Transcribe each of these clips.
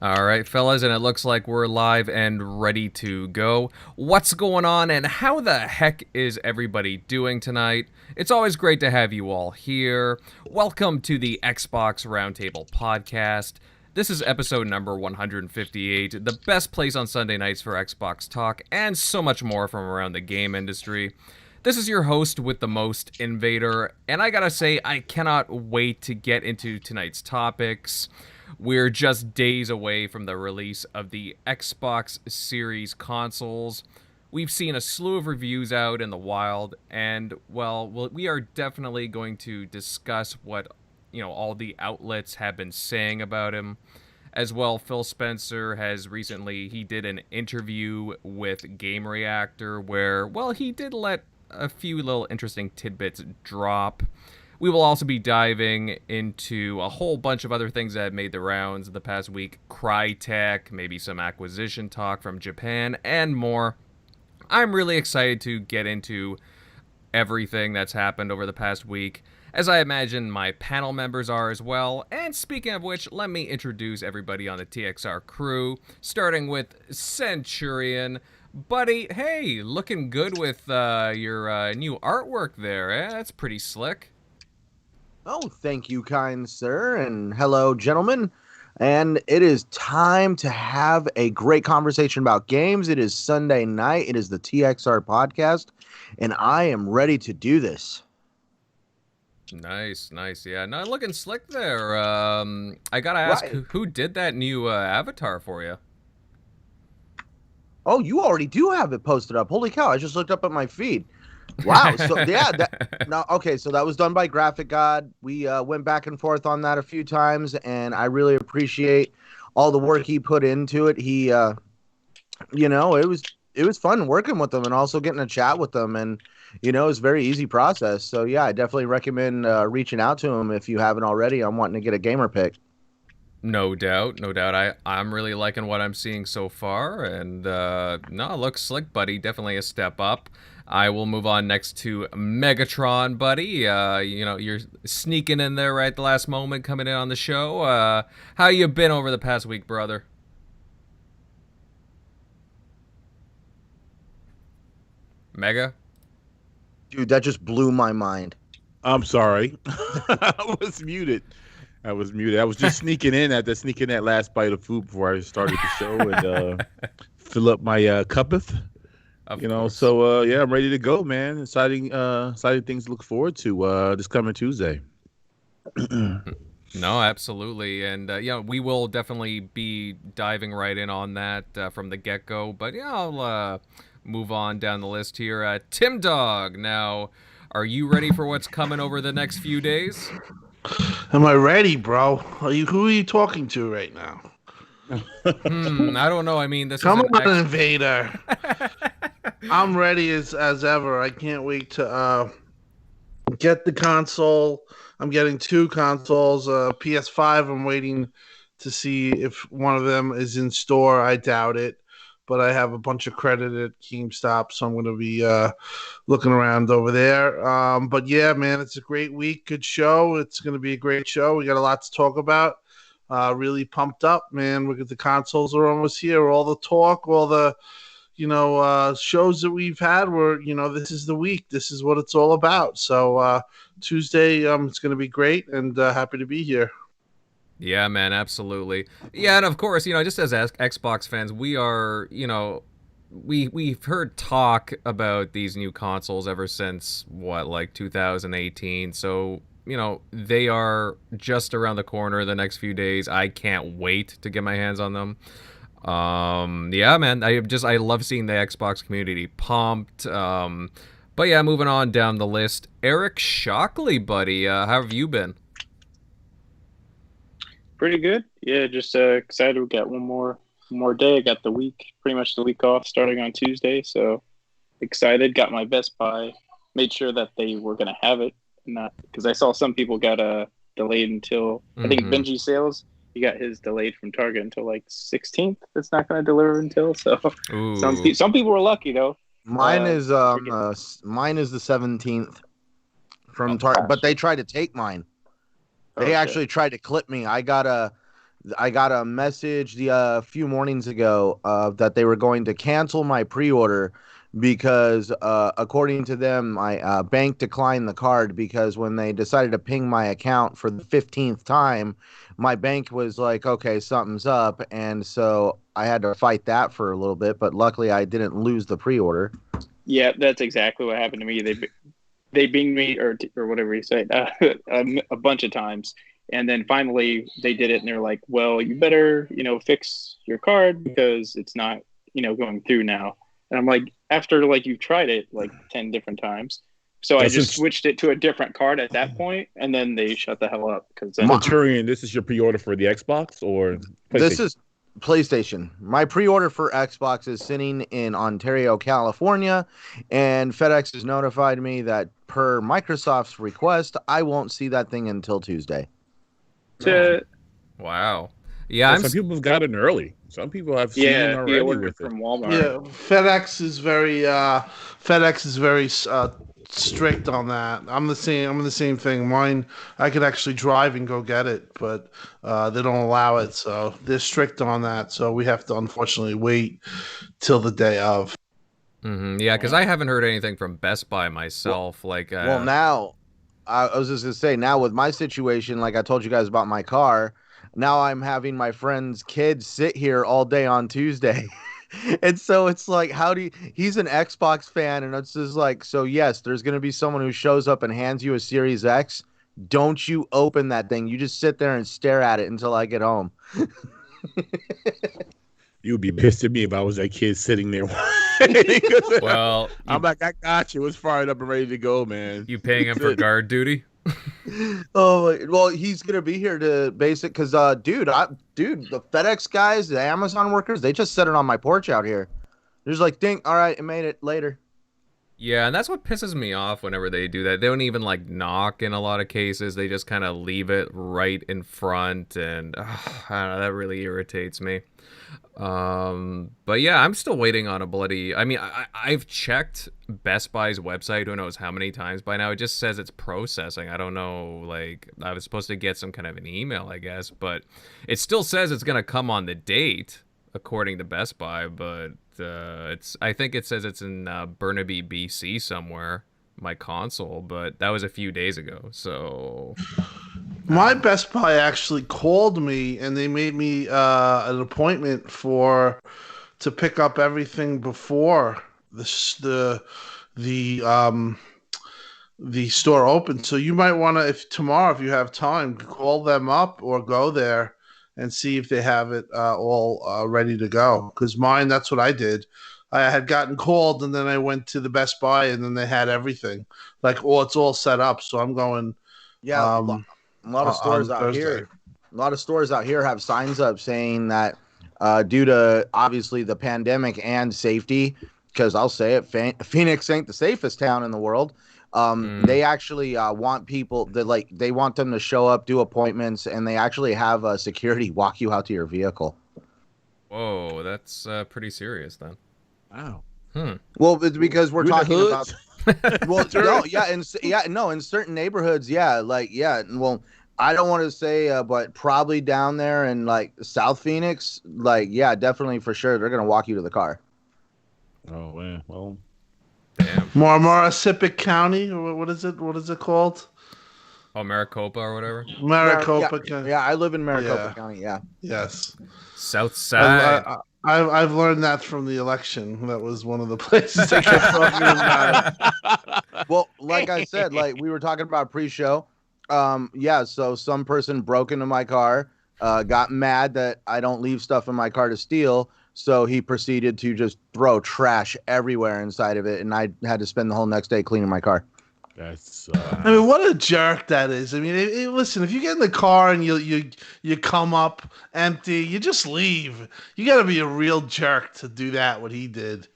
All right, fellas, and it looks like we're live and ready to go. What's going on, and how the heck is everybody doing tonight? It's always great to have you all here. Welcome to the Xbox Roundtable Podcast. This is episode number 158, the best place on Sunday nights for Xbox talk, and so much more from around the game industry. This is your host with the most, Invader, and I gotta say, I cannot wait to get into tonight's topics. We're just days away from the release of the Xbox Series consoles. We've seen a slew of reviews out in the wild, and, well, we are definitely going to discuss what, all the outlets have been saying about him. As well, Phil Spencer has recently, he did an interview with GameReactor where, well, he did let a few little interesting tidbits drop. We will also be diving into a whole bunch of other things that have made the rounds the past week. Crytek, maybe some acquisition talk from Japan, and more. I'm really excited to get into everything that's happened over the past week, as I imagine my panel members are as well. And speaking of which, let me introduce everybody on the TXR crew, starting with Centurion. Buddy, hey, looking good with your new artwork there, eh? That's pretty slick. Oh, thank you, kind sir, and hello, gentlemen. And it is time to have a great conversation about games. It is Sunday night. It is the TXR Podcast, and I am ready to do this. Nice. Yeah, no, looking slick there. I gotta ask, Right. who did that new avatar for you? Oh, you already do have it posted up. Holy cow, I just looked up at my feed. Wow. So yeah, so that was done by Graphic God. We went back and forth on that a few times, and I really appreciate all the work he put into it. He it was fun working with them and also getting a chat with them, and it was a very easy process. So yeah, I definitely recommend reaching out to him if you haven't already. I'm wanting to get a gamer pick. No doubt. I'm really liking what I'm seeing so far, and no, looks slick, buddy. Definitely a step up. I will move on next to Megatron, buddy. You're sneaking in there right at the last moment, coming in on the show. How you been over the past week, brother? Mega? Dude, that just blew my mind. I'm sorry. I was muted. I was just sneaking that last bite of food before I started the show and fill up my cupeth. So I'm ready to go, man. Exciting things to look forward to this coming Tuesday. No, absolutely, and we will definitely be diving right in on that from the get-go. But I'll move on down the list here. Tim Dog, now, are you ready for what's coming over the next few days? Am I ready, bro? Who are you talking to right now? I don't know. I mean, this Come is on, Invader. I'm ready as ever. I can't wait to get the console. I'm getting two consoles. PS5, I'm waiting to see if one of them is in store. I doubt it. But I have a bunch of credit at GameStop, so I'm going to be looking around over there. But yeah, man, it's a great week. Good show. It's going to be a great show. We got a lot to talk about. Really pumped up, man. Look at the consoles are almost here. All the talk, all the shows that we've had were, this is the week. This is what it's all about. So Tuesday, it's going to be great, and happy to be here. Yeah, man, absolutely. Yeah, and of course, just as Xbox fans, we are, we've heard talk about these new consoles ever since, 2018. So, they are just around the corner the next few days. I can't wait to get my hands on them. Yeah, man, I love seeing the Xbox community pumped. But yeah, moving on down the list, Eric Shockley, buddy, how have you been? Pretty good. Yeah, just excited we got one more day. I got pretty much the week off starting on Tuesday, so excited. Got my Best Buy. Made sure that they were going to have it, not because I saw some people got delayed until I think Benji Sales. He got his delayed from Target until 16th. It's not going to deliver until so. Some people were lucky though. Mine is the 17th from Target, but they tried to take mine. They actually tried to clip me. I got I got a message a few mornings ago that they were going to cancel my pre-order because, according to them, my bank declined the card because when they decided to ping my account for the 15th time, my bank was like, "Okay, something's up," and so I had to fight that for a little bit. But luckily, I didn't lose the pre-order. Yeah, that's exactly what happened to me. They binged me or whatever you say a bunch of times, and then finally they did it, and they're like, "Well, you better fix your card because it's not going through now." And I'm like, after like you've tried it like 10 different times, so I just switched it to a different card at that point, and then they shut the hell up because Centurion, this is your pre-order for the Xbox or PlayStation? This is PlayStation. My pre-order for Xbox is sitting in Ontario, California, and FedEx has notified me that per Microsoft's request, I won't see that thing until Tuesday. Wow. Yeah, some people have gotten early. Some people have seen it already with from it. Walmart. Yeah, FedEx is very strict on that. I'm the same thing. Mine, I could actually drive and go get it, but they don't allow it, so they're strict on that. So we have to unfortunately wait till the day of. Mm-hmm. Yeah, because I haven't heard anything from Best Buy myself. Well, now I was just gonna say, now with my situation, like I told you guys about my car, now I'm having my friend's kids sit here all day on Tuesday. And so it's like, he's an Xbox fan, and it's just like, so yes, there's going to be someone who shows up and hands you a Series X. Don't you open that thing. You just sit there and stare at it until I get home. You would be pissed at me if I was that kid sitting there. Well, I'm like, I got you. It's fired up and ready to go, man. You paying him for guard duty? Oh, well, he's gonna be here to because dude, the FedEx guys, the Amazon workers, they just set it on my porch out here. They're just like, ding, all right, it made it later. Yeah, and that's what pisses me off whenever they do that. They don't even like knock in a lot of cases. They just kind of leave it right in front, and I don't know, that really irritates me. But yeah, I'm still waiting on a bloody. I mean, I've checked Best Buy's website. Who knows how many times by now? It just says it's processing. I don't know. Like, I was supposed to get some kind of an email, I guess, but it still says it's gonna come on the date according to Best Buy. But I think it says it's in Burnaby, BC somewhere. My console, but that was a few days ago. So my Best Buy actually called me and they made me an appointment to pick up everything before the store opened. So you might want to, if you have time, call them up or go there and see if they have it all ready to go. Because mine, that's what I did. I had gotten called and then I went to the Best Buy and then they had everything. Like, it's all set up. So I'm going. Yeah, a lot of stores out here. A lot of stores out here have signs up saying that due to obviously the pandemic and safety, because I'll say it, Phoenix ain't the safest town in the world. They actually want people that they want them to show up, do appointments, and they actually have security walk you out to your vehicle. Whoa, that's pretty serious then. Wow. Well, it's because we're talking about. Well, no, in certain neighborhoods, yeah. Well, I don't want to say, but probably down there in like South Phoenix, yeah, definitely for sure, they're gonna walk you to the car. Oh man, well, damn. Maricopa County, or what is it? What is it called? Oh, Maricopa or whatever. Maricopa County. Yeah, I live in Maricopa County. Yeah. Yes. South side. I've learned that from the election. That was one of the places they kept talking about it. Well, like I said, we were talking about pre-show. So some person broke into my car, got mad that I don't leave stuff in my car to steal, so he proceeded to just throw trash everywhere inside of it, and I had to spend the whole next day cleaning my car. That's. I mean, what a jerk that is. I mean, listen, if you get in the car and you come up empty, you just leave. You got to be a real jerk to do that. What he did.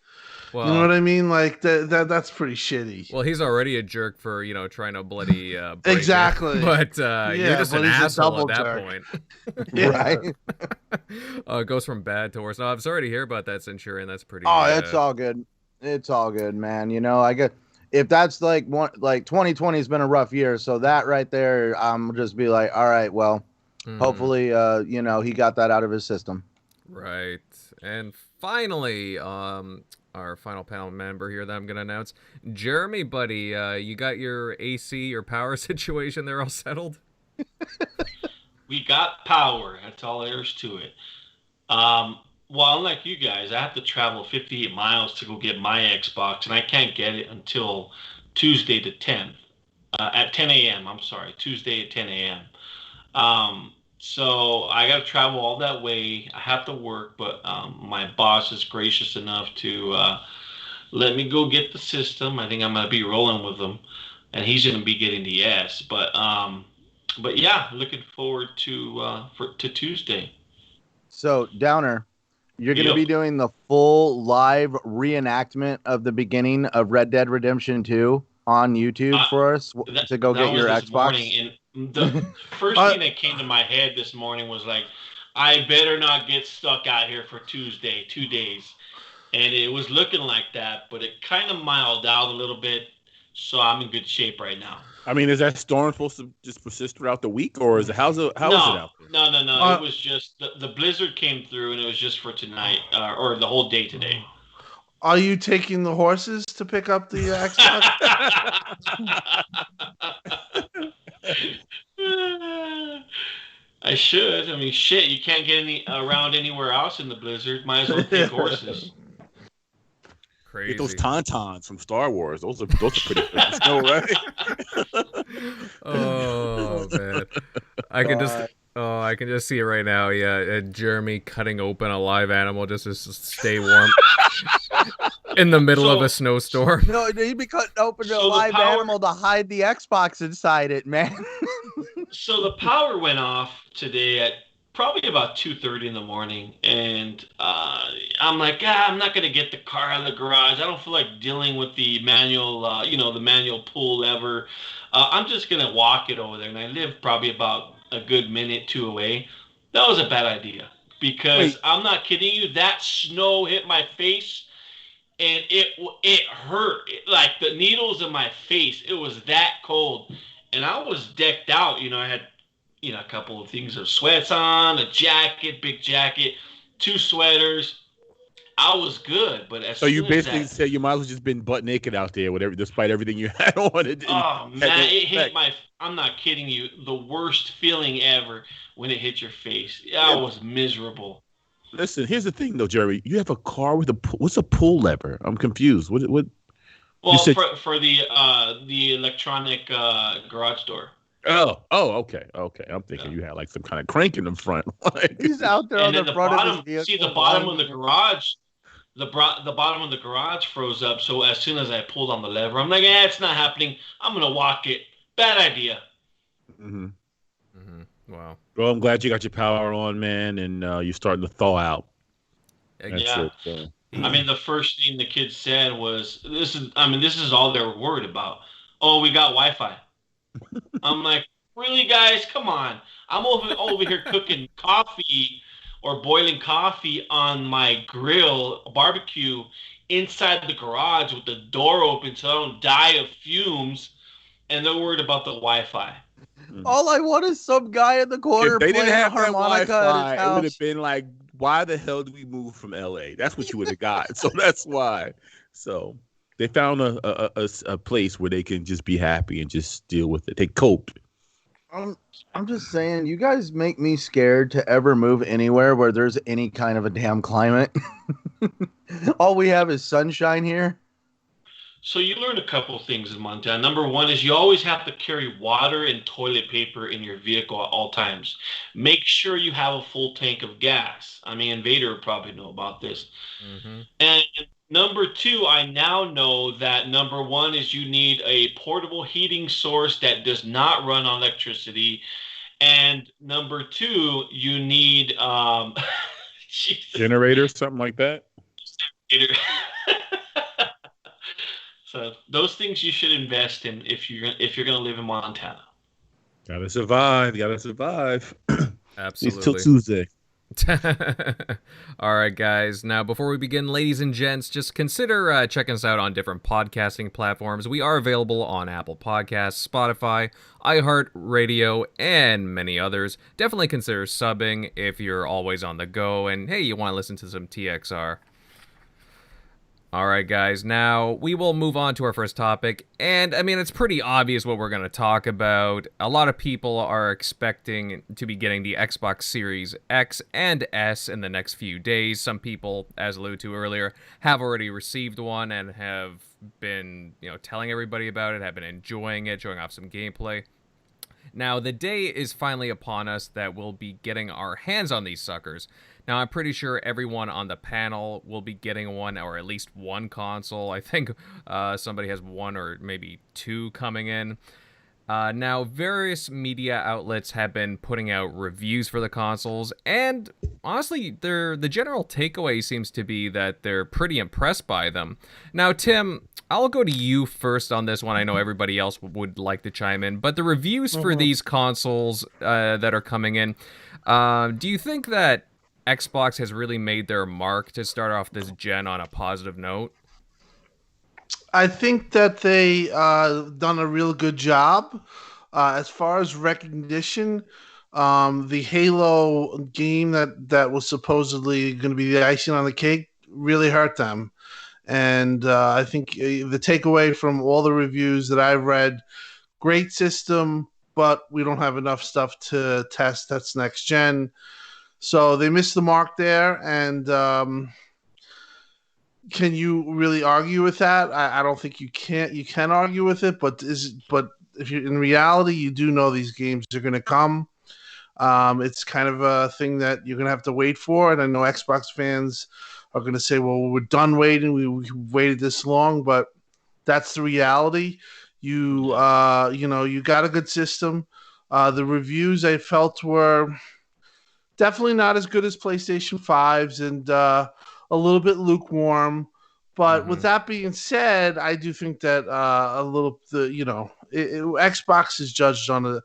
Well, you know what I mean? Like that's pretty shitty. Well, he's already a jerk for trying to bloody exactly. But you're just an asshole at that point. Right? It goes from bad to worse. No, I'm sorry to hear about that, Centurion. That's pretty. It's all good. It's all good, man. If that's like 2020 has been a rough year, so that right there, I'm just be like, all right, well, Hopefully, he got that out of his system. Right. And finally, our final panel member here that I'm going to announce, Jeremy, buddy, you got your AC or power situation there all settled? We got power. That's all there is to it. Well, unlike you guys, I have to travel 58 miles to go get my Xbox, and I can't get it until Tuesday the 10th. At 10 a.m., I'm sorry. Tuesday at 10 a.m. So I got to travel all that way. I have to work, but my boss is gracious enough to let me go get the system. I think I'm going to be rolling with him, and he's going to be getting the S. But yeah, looking forward to Tuesday. So, Downer, you're going to be doing the full live reenactment of the beginning of Red Dead Redemption 2 on YouTube for us to go get your Xbox. Morning, and the first thing that came to my head this morning was like, I better not get stuck out here for Tuesday, 2 days. And it was looking like that, but it kind of mild out a little bit. So I'm in good shape right now. I mean, is that storm supposed to just persist throughout the week, or is it how is it out there? No. It was just the blizzard came through, and it was just for tonight or the whole day today. Are you taking the horses to pick up the Xbox? I should. I mean, shit, you can't get around anywhere else in the blizzard. Might as well take horses. Crazy. Get those tauntauns from Star Wars. Those are pretty good in snow, right? Oh man, I can just see it right now. Yeah, Jeremy cutting open a live animal just to stay warm in the middle of a snowstorm. No, he'd be cutting open a live animal to hide the Xbox inside it, man. So the power went off today at probably about 2:30 in the morning, and I'm like, I'm not gonna get the car out of the garage. I don't feel like dealing with the manual, the manual pull lever. I'm just gonna walk it over there, and I live probably about a good minute, 2 away. That was a bad idea because I'm not kidding you. That snow hit my face, and it hurt. Like the needles in my face. It was that cold, and I was decked out. I had a couple of things of sweats on, a jacket, big jacket, 2 sweaters. I was good, but so you basically said you might as well just been butt naked out there, despite everything you had on. Oh man, it hit my. I'm not kidding you. The worst feeling ever when it hit your face. I was miserable. Listen, here's the thing though, Jerry. You have a car with what's a pull lever? I'm confused. What? Well, for the electronic garage door. Oh, okay. I'm thinking you had like some kind of crank in the front. He's out there on the front of his vehicle. See, the bottom of the garage, the bottom of the garage froze up. So as soon as I pulled on the lever, I'm like, it's not happening. I'm gonna walk it. Bad idea. Mm-hmm. Wow. Well, I'm glad you got your power on, man, and you're starting to thaw out. That's it. I mean, the first thing the kids said was, this is all they were worried about. Oh, we got Wi-Fi. I'm like, really, guys? Come on. I'm over here cooking coffee or boiling coffee on my grill, barbecue, inside the garage with the door open so I don't die of fumes, and they're worried about the Wi-Fi. All I want is some guy in the corner playing a harmonica at his house. It would have been like, why the hell did we move from LA? That's what you would have got. So that's why. So they found a place where they can just be happy and just deal with it. They coped. I'm just saying, you guys make me scared to ever move anywhere where there's any kind of a damn climate. All we have is sunshine here. So you learn a couple of things in Montana. Number one is you always have to carry water and toilet paper in your vehicle at all times. Make sure you have a full tank of gas. I mean, Vader would probably know about this. Mm-hmm. And number two, I now know that number one is you need a portable heating source that does not run on electricity. And number two, you need generator, something like that. So those things you should invest in if you're going to live in Montana. Gotta survive. Absolutely. Till Tuesday. All right, guys. Now, before we begin, ladies and gents, just consider checking us out on different podcasting platforms. We are available on Apple Podcasts, Spotify, iHeartRadio, and many others. Definitely consider subbing if you're always on the go and, hey, you want to listen to some TXR. All right, guys, now we will move on to our first topic, and I mean, it's pretty obvious what we're going to talk about. A lot of people are expecting to be getting the Xbox Series X and S in the next few days. Some people, as alluded to earlier, have already received one and have been, telling everybody about it, have been enjoying it, showing off some gameplay. Now, the day is finally upon us that we'll be getting our hands on these suckers. Now, I'm pretty sure everyone on the panel will be getting one, or at least one console. I think somebody has one or maybe two coming in. Now, various media outlets have been putting out reviews for the consoles, and honestly, the general takeaway seems to be that they're pretty impressed by them. Now, Tim, I'll go to you first on this one. I know everybody else would like to chime in, but the reviews for these consoles that are coming in, do you think that Xbox has really made their mark to start off this gen on a positive note? I think that they done a real good job. As far as recognition, the Halo game that was supposedly going to be the icing on the cake really hurt them. And I think the takeaway from all the reviews that I've read, great system, but we don't have enough stuff to test. That's next gen. So they missed the mark there, and can you really argue with that? I don't think you can. You can argue with it, but if you in reality, you do know these games are going to come. It's kind of a thing that you're going to have to wait for, and I know Xbox fans are going to say, "Well, we're done waiting. We waited this long," but that's the reality. You got a good system. The reviews I felt were definitely not as good as PlayStation 5's and a little bit lukewarm. But with that being said, I do think that Xbox is judged on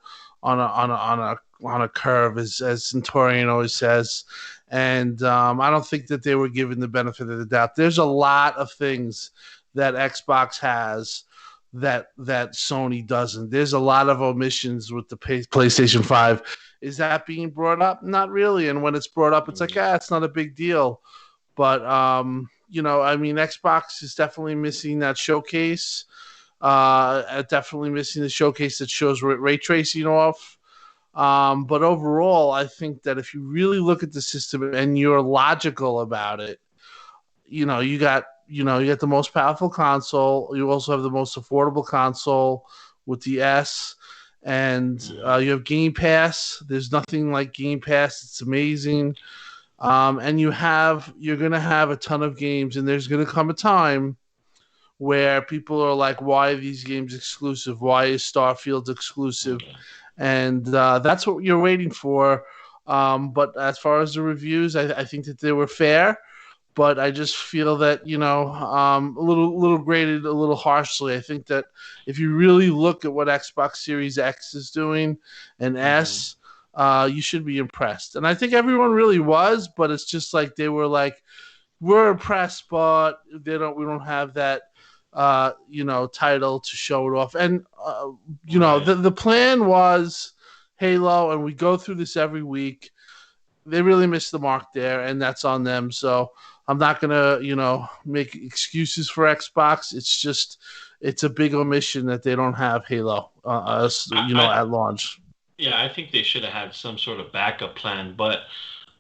a curve, as Centurion always says, and I don't think that they were given the benefit of the doubt. There's a lot of things that Xbox has that Sony doesn't. There's a lot of omissions with the PlayStation 5. Is that being brought up? Not really. And when it's brought up, it's like, it's not a big deal. But, Xbox is definitely missing that showcase. Definitely missing the showcase that shows ray tracing off. But overall, I think that if you really look at the system and you're logical about it, you got the most powerful console. You also have the most affordable console with the S. And you have Game Pass. There's nothing like Game Pass. It's amazing. And you're going to have a ton of games, and there's going to come a time where people are like, why are these games exclusive? Why is Starfield exclusive? And that's what you're waiting for. But as far as the reviews, I think that they were fair. But I just feel that, a little graded a little harshly. I think that if you really look at what Xbox Series X is doing and S, you should be impressed. And I think everyone really was, but it's just like they were like, we're impressed, but we don't have that title to show it off. And the plan was Halo, and we go through this every week. They really missed the mark there, and that's on them. So I'm not going to, make excuses for Xbox. It's a big omission that they don't have Halo, at launch. Yeah, I think they should have had some sort of backup plan. But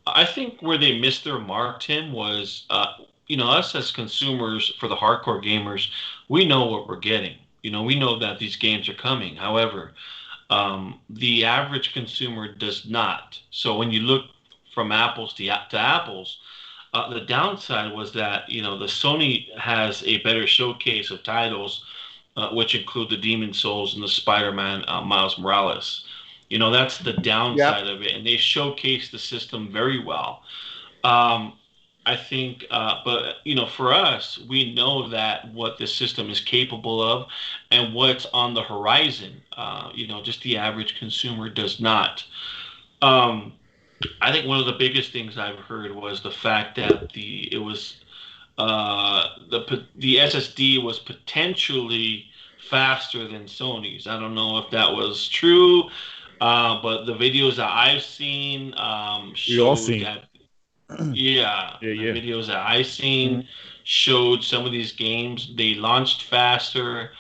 I think where they missed their mark, Tim, was, us as consumers, for the hardcore gamers, we know what we're getting. We know that these games are coming. However, the average consumer does not. So when you look from apples to apples, the downside was that, the Sony has a better showcase of titles, which include the Demon Souls and the Spider-Man Miles Morales. That's the downside of it. And they showcase the system very well. I think, but, for us, we know that what the system is capable of and what's on the horizon. Just the average consumer does not. I think one of the biggest things I've heard was the fact that the SSD was potentially faster than Sony's. I don't know if that was true, but the videos that I've seen We all showed seen. that. Yeah, Yeah, the yeah. videos that I've seen showed some of these games they launched faster,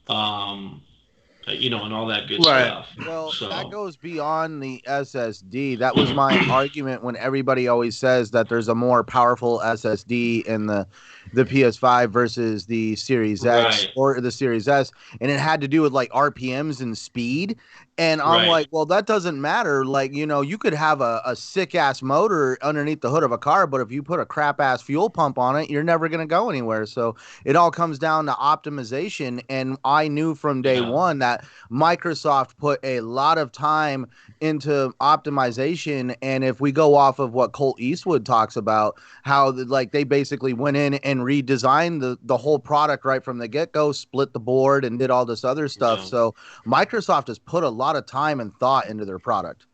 um, and all that good Right. stuff. Well, that So goes beyond the SSD. That was my argument when everybody always says that there's a more powerful SSD in the PS5 versus the Series X right, or the Series S, and it had to do with like RPMs and speed. And I'm right, like, well, that doesn't matter. Like, you could have a sick ass motor underneath the hood of a car, but if you put a crap ass fuel pump on it, you're never going to go anywhere. So it all comes down to optimization. And I knew from day yeah, one that Microsoft put a lot of time into optimization. And if we go off of what Colt Eastwood talks about, how like they basically went in and redesigned the whole product right from the get-go, split the board and did all this other stuff. yeah. So Microsoft has put a lot of time and thought into their product.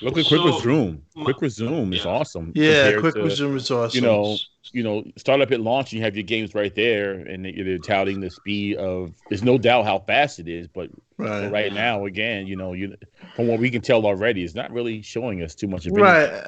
Look at Quick So, Resume. my- Quick Resume is yeah. awesome Yeah, compared quick to, resume is you awesome. know, start up at launch and you have your games right there, and they're touting the speed of. There's no doubt how fast it is, but for right now, again, from what we can tell already, it's not really showing us too much of anything. Right.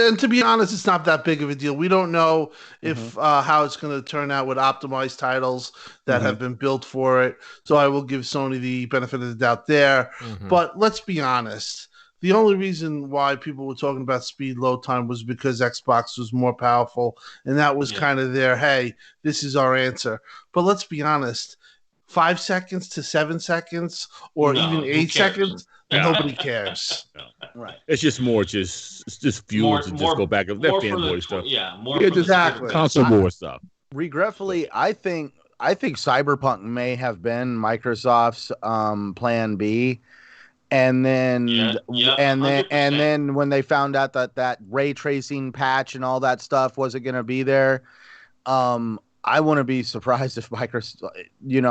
And to be honest, it's not that big of a deal. We don't know if how it's going to turn out with optimized titles that have been built for it. So I will give Sony the benefit of the doubt there. But let's be honest. The only reason why people were talking about speed load time was because Xbox was more powerful, and that was kind of their, hey, this is our answer. But let's be honest, 5 seconds to 7 seconds, or No, even who 8 cares? seconds, Yeah. nobody cares. Right. It's just more just fuel to just go back and that fanboy stuff. More Yeah, for the just Exactly. console war stuff. Regretfully, I think Cyberpunk may have been Microsoft's plan B. And then Yeah, and 100%. then when they found out that ray tracing patch and all that stuff wasn't going to be there, I wouldn't be surprised if Microsoft,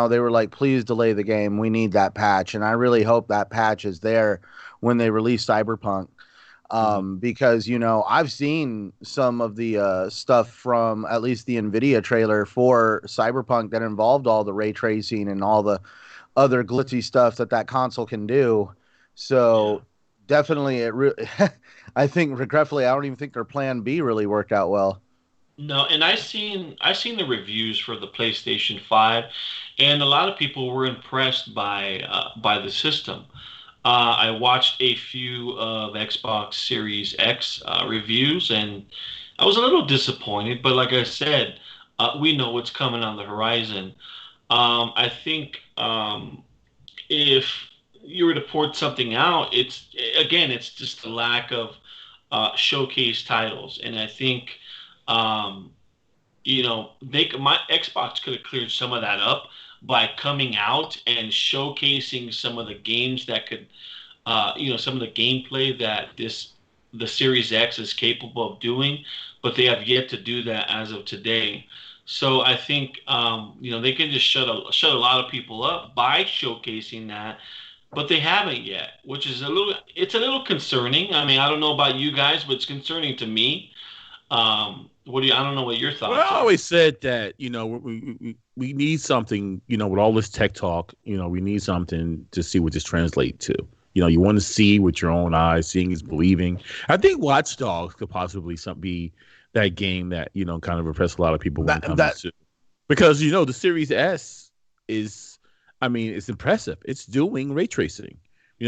they were like, please delay the game, we need that patch. And I really hope that patch is there when they release Cyberpunk, because I've seen some of the stuff from at least the Nvidia trailer for Cyberpunk that involved all the ray tracing and all the other glitzy stuff that console can do. So definitely I think regretfully, I don't even think their plan B really worked out well. No, and I seen the reviews for the PlayStation 5, and a lot of people were impressed by the system. I watched a few of Xbox Series X reviews, and I was a little disappointed. But like I said, we know what's coming on the horizon. I think if you were to port something out, it's just a lack of showcase titles, and I think my Xbox could have cleared some of that up by coming out and showcasing some of the games that could, some of the gameplay that the Series X is capable of doing, but they have yet to do that as of today. So I think they can just shut a lot of people up by showcasing that, but they haven't yet, which is a little concerning. I mean, I don't know about you guys, but it's concerning to me. I don't know what your thoughts Well, I are. always said that we need something, with all this tech talk, we need something to see what this translates to. You want to see with your own eyes. Seeing is believing. I think Watch Dogs could possibly be that game that kind of impress a lot of people when it comes to, because the Series S is, it's impressive. It's doing ray tracing.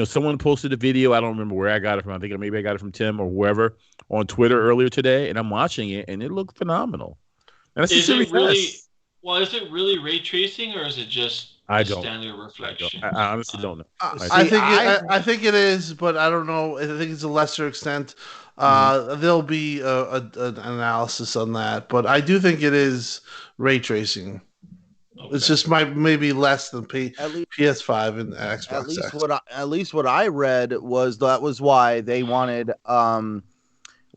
Someone posted a video. I don't remember where I got it from. I think maybe I got it from Tim or whoever on Twitter earlier today, and I'm watching it, and it looked phenomenal. And Is it really ray tracing, or is it just standard reflection? I honestly don't know. I think it is, but I don't know. I think it's a lesser extent. There'll be an analysis on that, but I do think it is ray tracing. Okay. It's just maybe less than PS5 and Xbox X. At least what I read was that was why they wanted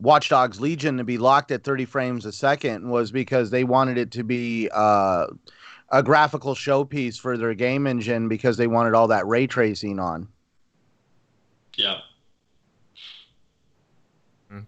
Watch Dogs Legion to be locked at 30 frames a second, was because they wanted it to be a graphical showpiece for their game engine, because they wanted all that ray tracing on. Yeah.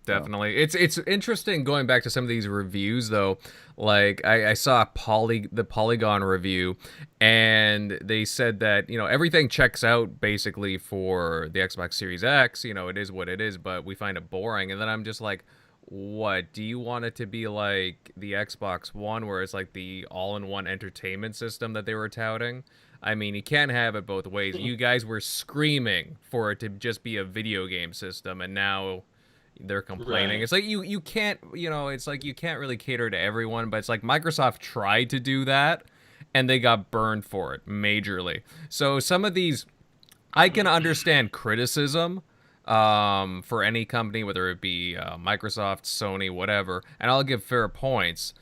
Definitely. It's interesting going back to some of these reviews though. Like I saw the Polygon review, and they said that, everything checks out basically for the Xbox Series X, it is what it is, but we find it boring. And then I'm just like, what? Do you want it to be like the Xbox One, where it's like the all-in-one entertainment system that they were touting? I mean, you can't have it both ways. You guys were screaming for it to just be a video game system, and now they're complaining. Right. It's like you can't, it's like you can't really cater to everyone, but it's like Microsoft tried to do that and they got burned for it majorly. So some of these, I can understand criticism for any company, whether it be Microsoft, Sony, whatever, and I'll give fair points.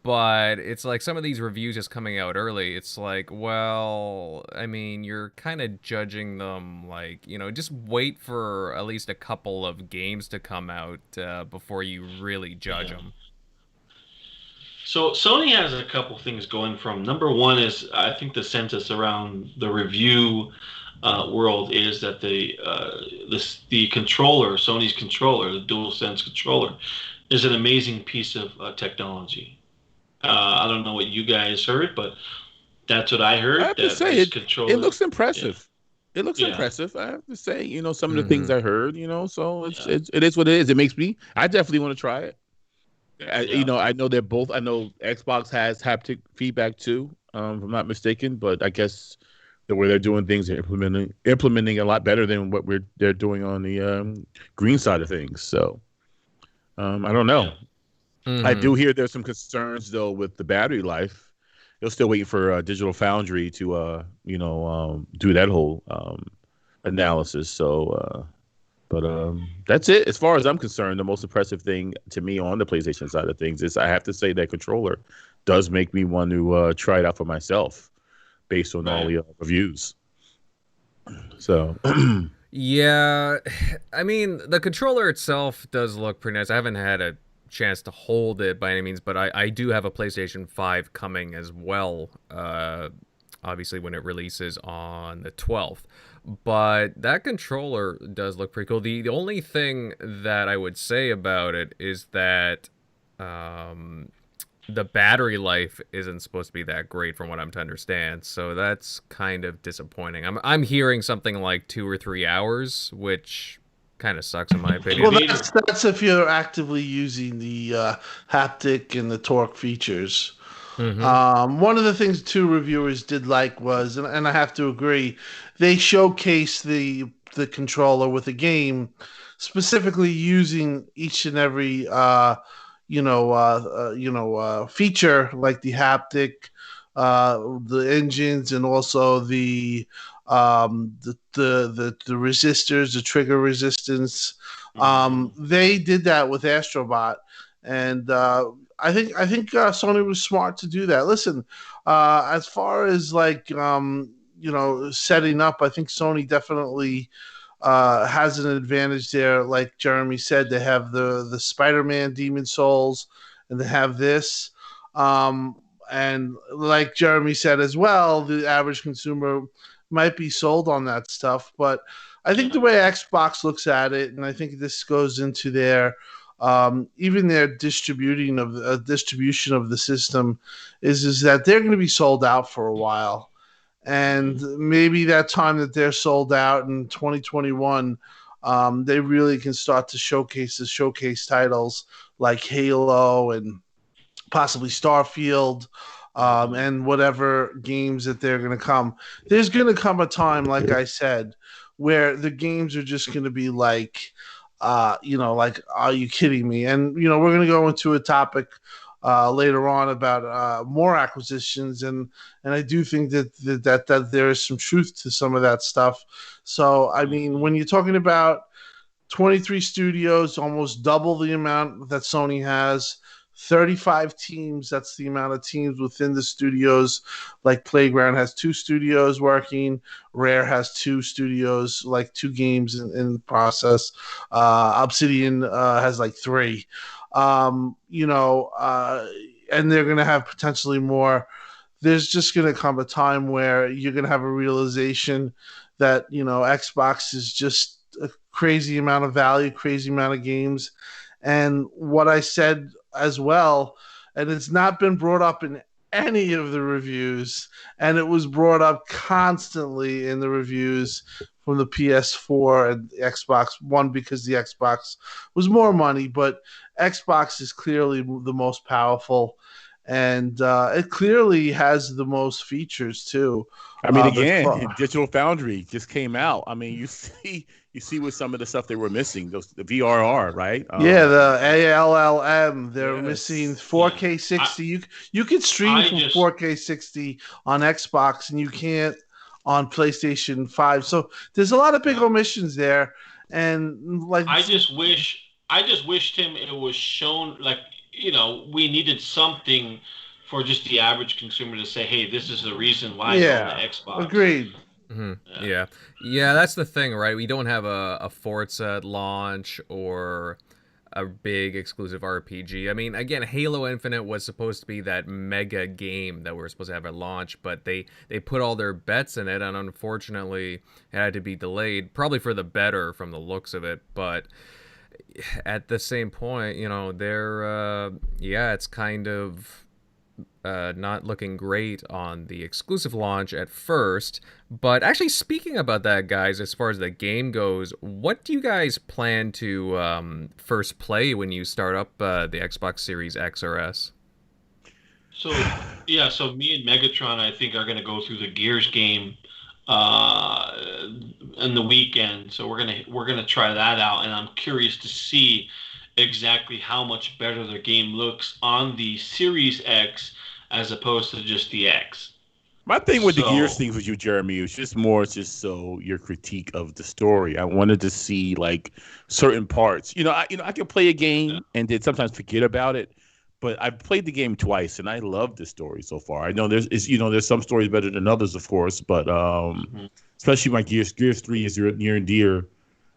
But it's like some of these reviews just coming out early. It's like, well, I mean, you're kind of judging them like, just wait for at least a couple of games to come out before you really judge them. So Sony has a couple things going from. Number one is, I think the census around the review world is that the controller, Sony's controller, the DualSense controller, is an amazing piece of technology. I don't know what you guys heard, but that's what I heard. I have to say, it looks impressive. Yeah. It looks impressive. I have to say, some of the Mhm. things I heard, so it is what it is. It makes me. I definitely want to try it. I know they're both. I know Xbox has haptic feedback too, if I'm not mistaken. But I guess the way they're doing things, they're implementing a lot better than what they're doing on the green side of things. So I don't know. I do hear there's some concerns though with the battery life. They're still waiting for Digital Foundry to do that whole analysis. So, but that's it as far as I'm concerned. The most impressive thing to me on the PlayStation side of things is I have to say that controller does make me want to try it out for myself based on all the reviews. So. Yeah, I mean, the controller itself does look pretty nice. I haven't had a chance to hold it by any means, but I do have a PlayStation 5 coming as well, obviously when it releases on the 12th. But that controller does look pretty cool. The only thing that I would say about it is that the battery life isn't supposed to be that great from what I'm to understand. So that's kind of disappointing. I'm hearing something like 2 or 3 hours, which kind of sucks in my opinion. Well, that's if you're actively using the haptic and the torque features. Mm-hmm. One of the things two reviewers did like was, and I have to agree, they showcased the controller with a game, specifically using each and every feature like the haptic, the engines, and also the resistors, the trigger resistance. They did that with Astrobot, and I think Sony was smart to do that. Listen, as far as like setting up, I think Sony definitely has an advantage there. Like Jeremy said, they have the Spider-Man Demon Souls, and they have this. And like Jeremy said as well, the average consumer might be sold on that stuff. But I think the way Xbox looks at it, and I think this goes into their even their distribution of the system, is that they're going to be sold out for a while. And maybe that time that they're sold out in 2021, they really can start to showcase titles like Halo and possibly Starfield, and whatever games that they're going to come. There's going to come a time, like I said, where the games are just going to be like, like, are you kidding me? And, we're going to go into a topic later on about more acquisitions, and I do think that there is some truth to some of that stuff. So, I mean, when you're talking about 23 studios, almost double the amount that Sony has, 35 teams, that's the amount of teams within the studios. Like Playground has 2 studios working, Rare has 2 studios, like 2 games in process. Obsidian has like 3. And they're going to have potentially more. There's just going to come a time where you're going to have a realization that, Xbox is just a crazy amount of value, crazy amount of games. And what I said as well, and it's not been brought up in any of the reviews, and it was brought up constantly in the reviews from the PS4 and the Xbox One, because the Xbox was more money, but Xbox is clearly the most powerful, and it clearly has the most features too. I mean, again, Digital Foundry just came out. I mean, you see with some of the stuff they were missing, the VRR, right? Yeah, the ALLM. They're missing 4K 60. You can stream from 4K 60 on Xbox, and you can't on PlayStation 5. So there's a lot of big omissions there, and like I just wished him it was shown, like, you know, we needed something for just the average consumer to say, hey, this is the reason why it's on the Xbox. Agreed. Mm-hmm. Yeah, that's the thing, right? We don't have a Forza launch or a big exclusive RPG. I mean, again, Halo Infinite was supposed to be that mega game that we were supposed to have at launch, but they put all their bets in it, and unfortunately it had to be delayed, probably for the better from the looks of it. But at the same point, you know, they're it's kind of not looking great on the exclusive launch at first. But actually, speaking about that, guys, as far as the game goes, what do you guys plan to first play when you start up the Xbox Series X or S? So me and Megatron, I think, are going to go through the Gears game in the weekend. So we're gonna try that out, and I'm curious to see exactly how much better the game looks on the Series X as opposed to just the X. My thing with the Gears things with you, Jeremy, was just so your critique of the story. I wanted to see like certain parts. I can play a game and then sometimes forget about it, but I've played the game twice and I love the story so far. I know there's some stories better than others, of course, but especially my Gears 3 is near and dear.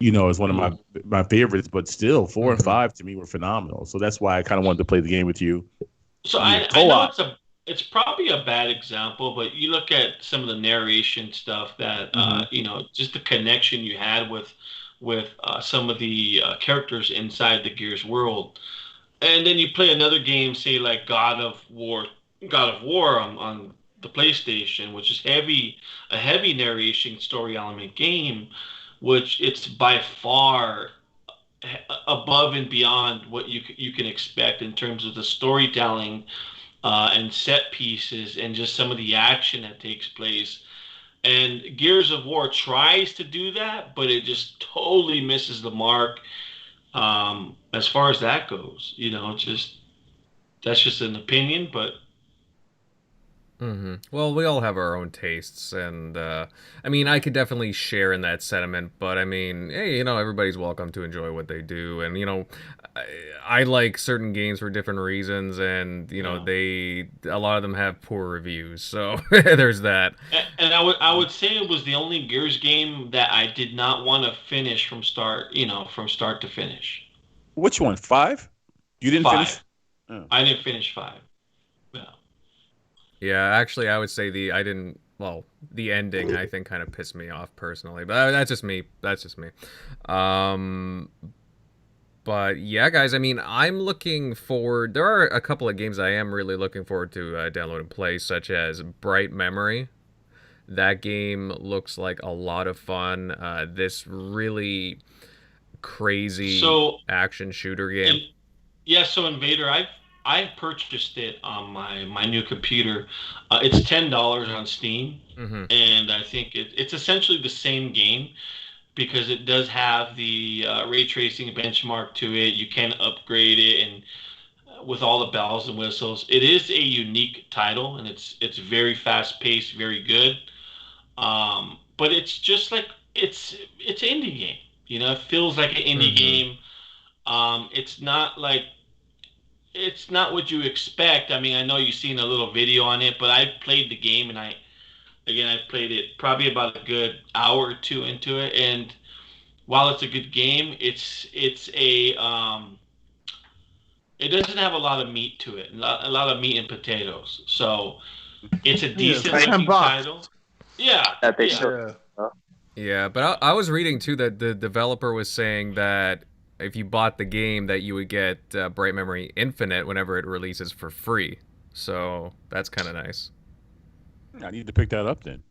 Is one of my favorites, but still 4 and 5 to me were phenomenal. So that's why I kind of wanted to play the game with you. So I know it's probably a bad example, but you look at some of the narration stuff that just the connection you had with some of the characters inside the Gears world, and then you play another game, say like God of War on the PlayStation, which is a heavy narration story element game, which it's by far above and beyond what you can expect in terms of the storytelling and set pieces and just some of the action that takes place. And Gears of War tries to do that, but it just totally misses the mark as far as that goes. That's just an opinion, but. Mm-hmm. Well, we all have our own tastes, and I mean, I could definitely share in that sentiment, but I mean, hey, everybody's welcome to enjoy what they do, and I like certain games for different reasons, and a lot of them have poor reviews, so there's that. And I would say it was the only Gears game that I did not want to finish from start to finish. Which one? 5? You didn't 5. Finish? Oh. I didn't finish 5. No. Yeah, actually, I would say the ending, I think, kind of pissed me off personally. But that's just me. But yeah, guys, I mean, I'm looking forward. There are a couple of games I am really looking forward to download and play, such as Bright Memory. That game looks like a lot of fun. This really crazy action shooter game. So Invader, I purchased it on my new computer. It's $10 on Steam, and I think it's essentially the same game because it does have the ray tracing benchmark to it. You can upgrade it, and with all the bells and whistles, it is a unique title, and it's very fast paced, very good. But it's just like it's an indie game. It feels like an indie game. It's not what you expect. I mean, I know you've seen a little video on it, but I played the game, and I played it probably about a good hour or two into it. And while it's a good game, it doesn't have a lot of meat to it, a lot of meat and potatoes. So it's a decent looking title. Yeah. That they showed. Yeah, but I was reading too that the developer was saying that if you bought the game, that you would get Bright Memory Infinite whenever it releases for free. So that's kind of nice. I need to pick that up then.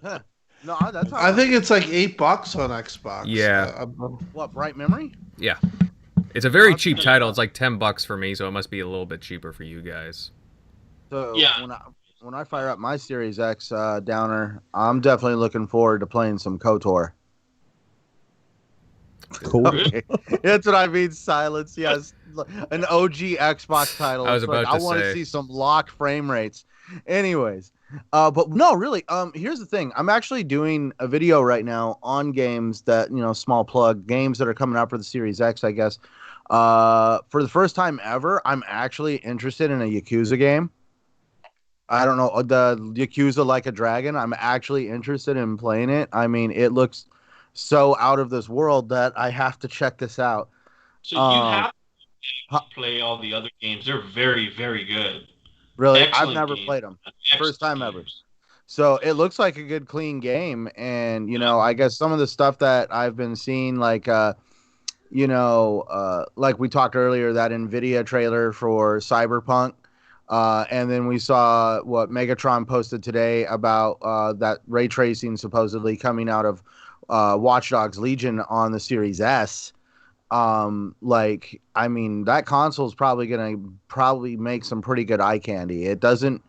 Huh. No, that's not I think it's like $8 on Xbox. Yeah. what, Bright Memory? Yeah, it's a very That's cheap good. title. It's like $10 for me, so it must be a little bit cheaper for you guys. So Yeah. when I fire up my Series X downer, I'm definitely looking forward to playing some KOTOR. Cool. Okay. That's what I mean. Silence. Yes, an OG Xbox title. I was It's like, about to I want to say. see some locked frame rates. Anyways, but no, really. Here's the thing. I'm actually doing a video right now on games that, small plug, games that are coming out for the Series X, I guess. For the first time ever, I'm actually interested in a Yakuza game. I don't know, the Yakuza Like a Dragon. I'm actually interested in playing it. I mean, it looks so out of this world that I have to check this out. So you have to play all the other games. They're very, very good. Really, Excellent I've never game. played them. Excellent First time ever. games. So it looks like a good, clean game. And, I guess some of the stuff that I've been seeing, like, like we talked earlier, that NVIDIA trailer for Cyberpunk. And then we saw what Megatron posted today about that ray tracing supposedly coming out of Watch Dogs Legion on the Series S. I mean, that console is probably going to make some pretty good eye candy. It doesn't,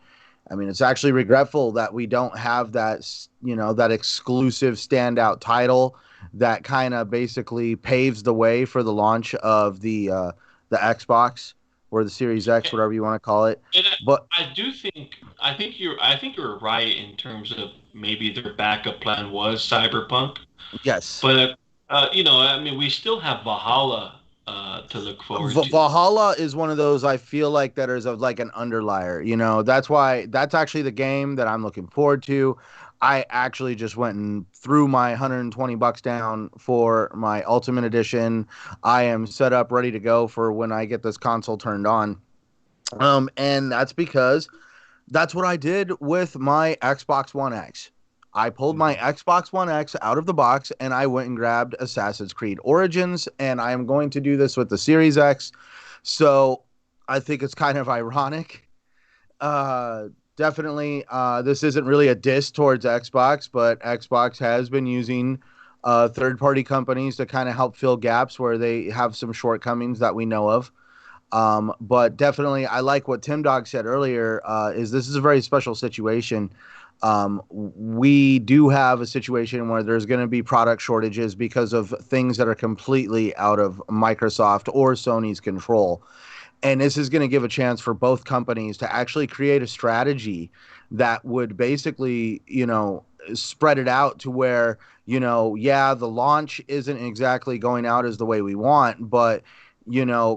I mean, it's actually regretful that we don't have that, that exclusive standout title that kind of basically paves the way for the launch of the Xbox or the Series X, whatever you want to call it. But I think you're right in terms of maybe their backup plan was Cyberpunk, yes, but I mean, we still have Valhalla to look forward to. Valhalla is one of those, I feel like, that is like an underlier. That's actually the game that I'm looking forward to. I actually just went and threw my $120 down for my Ultimate Edition. I am set up, ready to go for when I get this console turned on. And that's because that's what I did with my Xbox One X. I pulled my Xbox One X out of the box and I went and grabbed Assassin's Creed Origins, and I am going to do this with the Series X. So I think it's kind of ironic. Definitely, this isn't really a diss towards Xbox, but Xbox has been using third-party companies to kind of help fill gaps where they have some shortcomings that we know of. But definitely, I like what Tim Dog said earlier, is this is a very special situation. We do have a situation where there's going to be product shortages because of things that are completely out of Microsoft or Sony's control. And this is going to give a chance for both companies to actually create a strategy that would basically, spread it out to where, the launch isn't exactly going out as the way we want, but,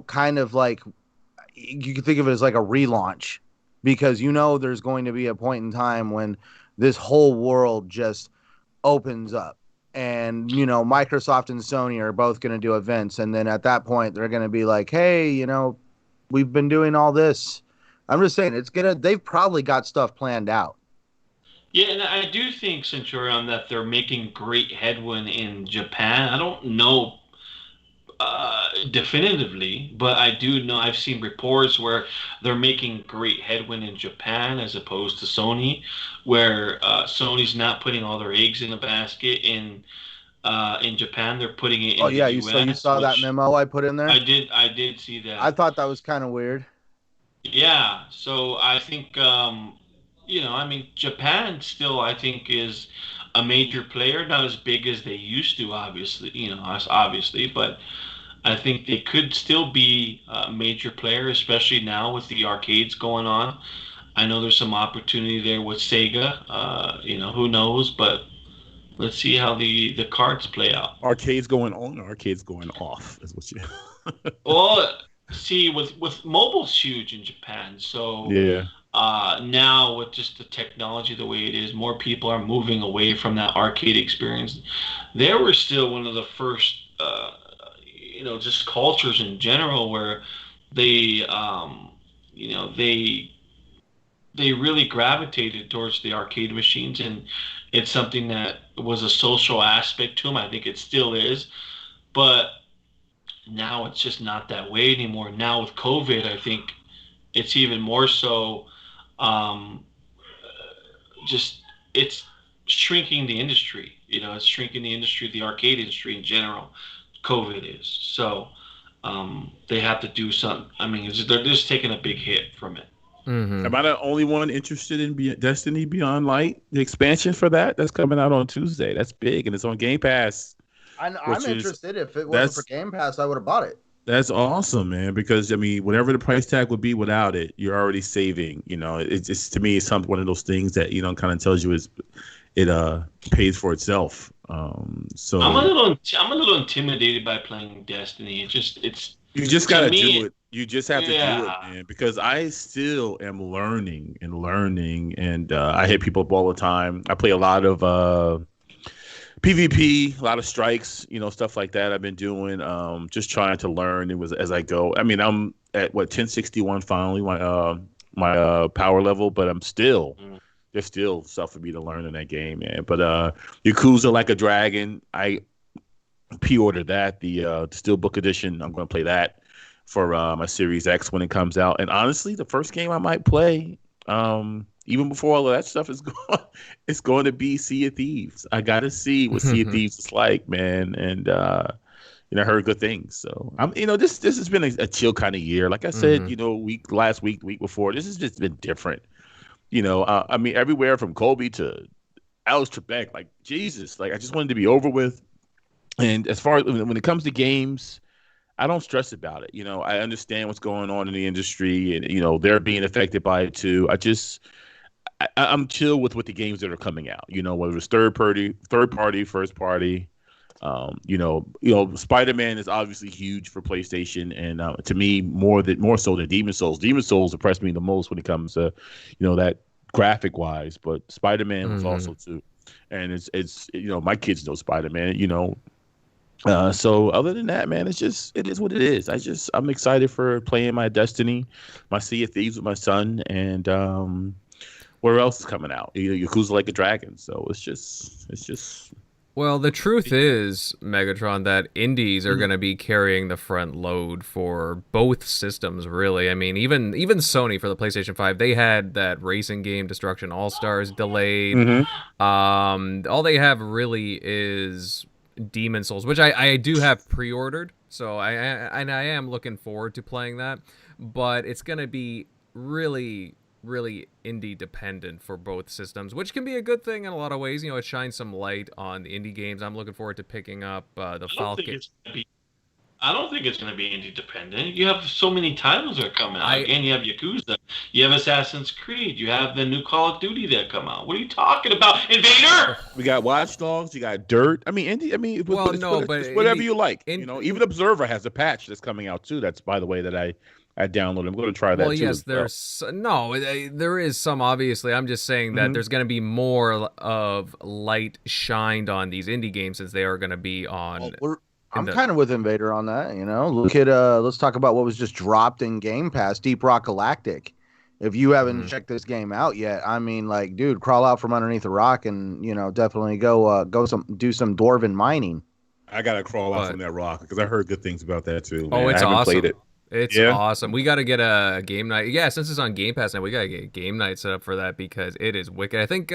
kind of like you could think of it as like a relaunch, because, there's going to be a point in time when this whole world just opens up. And, Microsoft and Sony are both going to do events. And then at that point, they're going to be like, hey, we've been doing all this. I'm just saying they've probably got stuff planned out. Yeah, and I do think, Centurion, that they're making great headway in Japan. I don't know definitively, but I do know I've seen reports where they're making great headway in Japan as opposed to Sony, where Sony's not putting all their eggs in a basket in Japan. They're putting it in the US. So you saw that memo I put in there? I did see that. I thought that was kind of weird. Yeah, so I think I mean, Japan still, I think, is a major player, not as big as they used to, obviously, but I think they could still be a major player, especially now with the arcades going on. I know there's some opportunity there with Sega. Who knows, but let's see how the cards play out. Arcades going on, arcades going off is what you. Well, see, with mobile's huge in Japan, so yeah. Now with just the technology the way it is, more people are moving away from that arcade experience. They were still one of the first, just cultures in general where they they really gravitated towards the arcade machines, and it's something that was a social aspect to them. I think it still is, but now it's just not that way anymore. Now with COVID, I think it's even more so. Um, just it's shrinking the industry. It's shrinking the industry, the arcade industry in general. COVID is so. They have to do something. I mean, they're just taking a big hit from it. Mm-hmm. Am I the only one interested in Destiny Beyond Light? The expansion for that's coming out on Tuesday. That's big, and it's on Game Pass. I'm interested. If it wasn't for Game Pass, I would have bought it. That's awesome, man. Because I mean, whatever the price tag would be without it, you're already saving. It's just, to me, it's one of those things that kind of tells you it pays for itself. So I'm a little intimidated by playing Destiny. You just got to do it. You just have to do it, man. Because I still am learning, and I hit people up all the time. I play a lot of PvP, a lot of strikes, stuff like that. I've been doing, just trying to learn. It was as I go. I mean, I'm at 1061 finally, my power level, but I'm still. There's still stuff for me to learn in that game, man. But Yakuza Like a Dragon, I pre-ordered that, the Steelbook edition. I'm going to play that for my Series X when it comes out. And honestly, the first game I might play, even before all of that stuff is gone, it's going to be Sea of Thieves. I got to see what Sea of Thieves is like, man. And I heard good things. So this has been a chill kind of year. Like I said, last week, the week before, this has just been different. I mean, everywhere from Kobe to Alex Trebek, like Jesus, like I just wanted to be over with. And as far as when it comes to games, I don't stress about it. I understand what's going on in the industry, and they're being affected by it too. I'm chill with the games that are coming out. Whether it's third party, first party. Spider-Man is obviously huge for PlayStation, and to me, more so than Demon Souls. Demon Souls impressed me the most when it comes to, that graphic wise. But Spider-Man was also too, and it's my kids know Spider-Man. So other than that, man, it is what it is. I'm excited for playing my Destiny, my Sea of Thieves with my son, and where else is coming out? Yakuza Like a Dragon. So it's just. Well, the truth is, Megatron, that indies are going to be carrying the front load for both systems, really. I mean, even Sony for the PlayStation 5, they had that racing game, Destruction All-Stars, delayed. All they have really is Demon Souls, which I do have pre-ordered, so I am looking forward to playing that. But it's going to be really indie dependent for both systems, which can be a good thing in a lot of ways. It shines some light on the indie games. I'm looking forward to picking up the Falcon. I don't think it's going to be indie dependent. You have so many titles that are coming out. Again, you have Yakuza, you have Assassin's Creed, you have the new Call of Duty that come out. What are you talking about, Invader? We got Watch Dogs, you got Dirt. I mean, indie. I mean, but it's whatever you like. Even Observer has a patch that's coming out too. That's, by the way, that I downloaded. I'm going to try that too. Well, yes, there is some, obviously. I'm just saying that there's going to be more of light shined on these indie games since they are going to be on. I'm kind of with Invader on that. Look at let's talk about what was just dropped in Game Pass, Deep Rock Galactic. If you haven't checked this game out yet, I mean, like, dude, crawl out from underneath a rock and definitely go do some dwarven mining. I gotta crawl out from that rock because I heard good things about that too. Oh, man. it's I haven't awesome. Played it. It's awesome. We got to get a game night. Yeah, since it's on Game Pass now, we got to get a game night set up for that because it is wicked. I think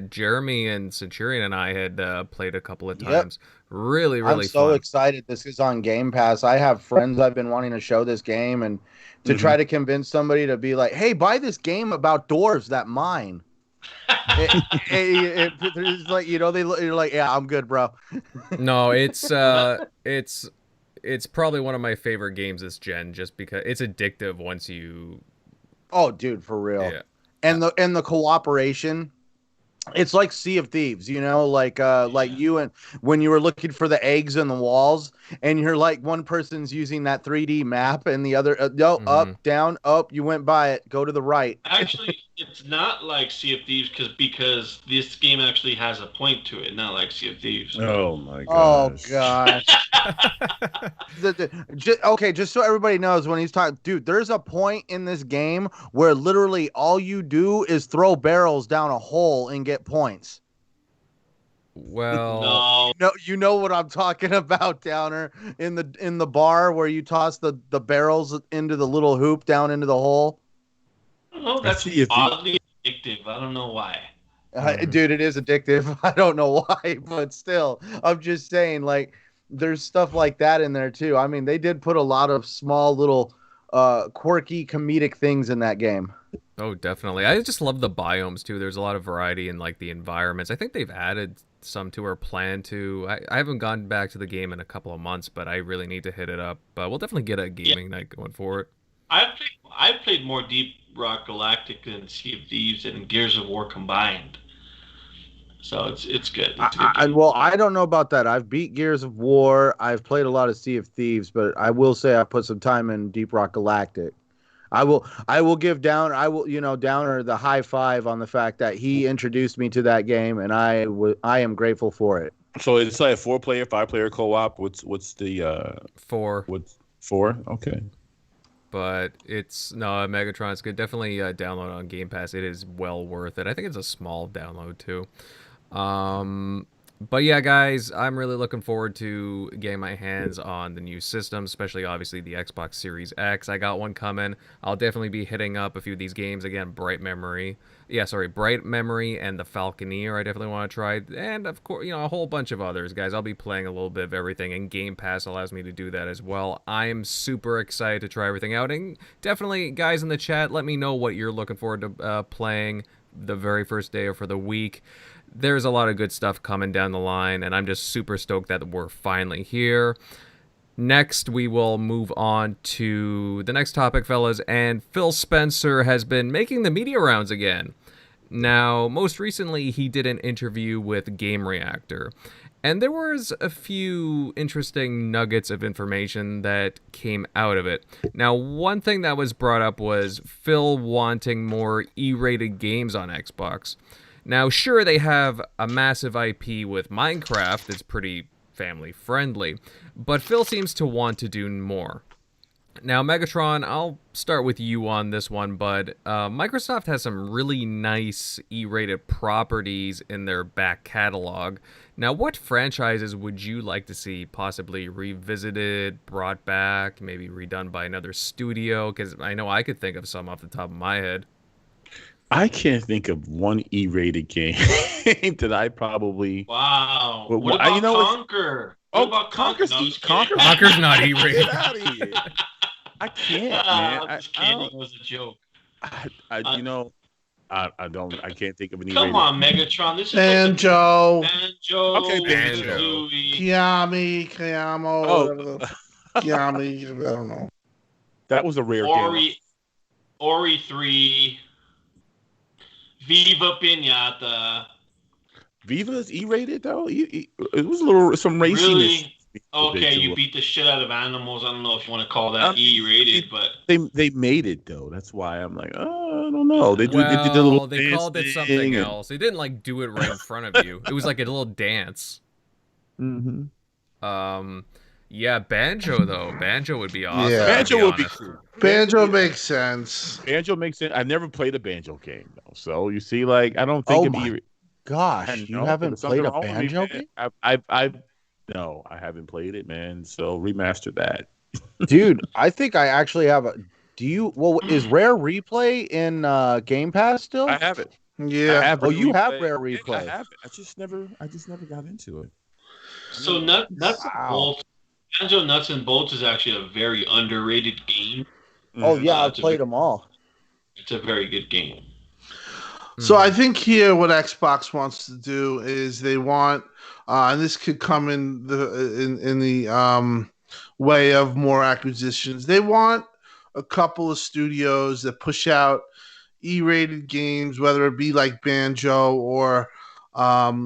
Jeremy and Centurion and I had played a couple of times. Yep. Really fun. I'm so excited this is on Game Pass. I have friends I've been wanting to show this game and to try to convince somebody to be like, hey, buy this game about dwarves that mine. It's like, they're like, yeah, I'm good, bro. No, it's probably one of my favorite games this gen, just because it's addictive once you. Oh, dude, for real. Yeah. And the cooperation, it's like Sea of Thieves, like you and when you were looking for the eggs in the walls, and you're like one person's using that 3D map, and the other up, down, up. You went by it. Go to the right. Actually, It's not like Sea of Thieves because this game actually has a point to it, not like Sea of Thieves. Oh my Oh gosh. gosh. Okay, just so everybody knows, when he's talking, dude, there's a point in this game where literally all you do is throw barrels down a hole and get points. Well, No, No, you know what I'm talking about, Downer, in the bar where you toss the barrels into the little hoop down into the hole. no, that's Sea of Thieves. oddly addictive. I don't know why. Dude, it is addictive. I don't know why, but still, I'm just saying, like, there's stuff like that in there too. I mean, they did put a lot of small little quirky comedic things in that game. oh, definitely. I just love the biomes too. There's a lot of variety in like the environments. I think they've added some to or plan to. I haven't gone back to the game in a couple of months, but I really need to hit it up. But we'll definitely get a gaming night going for it. I've played more Deep Rock Galactic than Sea of Thieves and Gears of War combined. So it's good. It's a good game. Well, I don't know about that. I've beat Gears of War. I've played a lot of Sea of Thieves, but I will say I put some time in Deep Rock Galactic. I will give Downer the high five on the fact that he introduced me to that game, and I am grateful for it. So it's like a 4-player, 5-player co-op. What's the 4. what's 4? Okay. But it's Megatron's good. Definitely download on Game Pass. It is well worth it. I think it's a small download too. But yeah, guys, I'm really looking forward to getting my hands on the new system, especially obviously the Xbox Series X. I got one coming. I'll definitely be hitting up a few of these games again. Bright Memory and the Falconeer I definitely want to try, and of course, a whole bunch of others, guys. I'll be playing a little bit of everything, and Game Pass allows me to do that as well. I'm super excited to try everything out, and definitely, guys in the chat, let me know what you're looking forward to playing the very first day or for the week. There's a lot of good stuff coming down the line, and I'm just super stoked that we're finally here. Next, we will move on to the next topic, fellas, and Phil Spencer has been making the media rounds again. Now, most recently, he did an interview with GameReactor, and there was a few interesting nuggets of information that came out of it. Now, one thing that was brought up was Phil wanting more E-rated games on Xbox. Now, sure, they have a massive IP with Minecraft that's pretty family-friendly, but Phil seems to want to do more. Now, Megatron, I'll start with you on this one, bud. Microsoft has some really nice E-rated properties in their back catalog. Now, what franchises would you like to see possibly revisited, brought back, maybe redone by another studio? Because I know I could think of some off the top of my head. I can't think of one E-rated game that I probably. Wow. Well, What about you know, Conquer? What about Conquer's No, I'm just kidding. Conquer's not E-rated. Get out of here. I can't, man. I'm just kidding. It was a joke. I can't think of an E-rated. Come on, Megatron. This is Banjo. Banjo. Okay, Banjo. Kazooie. Kiami. Kiami. I don't know. That was a rare game. Ori 3. Viva Pinata. Viva is E-rated though. It was a little some raciness. Really? Okay, you beat the shit out of animals. I don't know if you want to call that E-rated, but they made it though. That's why I'm like, oh, I don't know. They did a little. They called it something else. They didn't like do it right in front of you. It was like a little dance. Mm-hmm. Yeah, Banjo though. Banjo would be awesome. Yeah. Banjo would be cool. Banjo makes sense. Banjo makes sense. I've never played a Banjo game though, so you see, like, I don't think. Gosh, you haven't played a Banjo game? No, I haven't played it, man. So remaster that, dude. I think I actually have a. Is Rare Replay in Game Pass still? I have it. Yeah. have you have Rare Replay. I have it. I just never got into it. So Nuts and Bolts, Banjo Nuts and Bolts is actually a very underrated game. Oh yeah, I've played them all. It's a very good game. So I think here what Xbox wants to do is they want, and this could come in the way of more acquisitions. They want a couple of studios that push out E-rated games, whether it be like Banjo or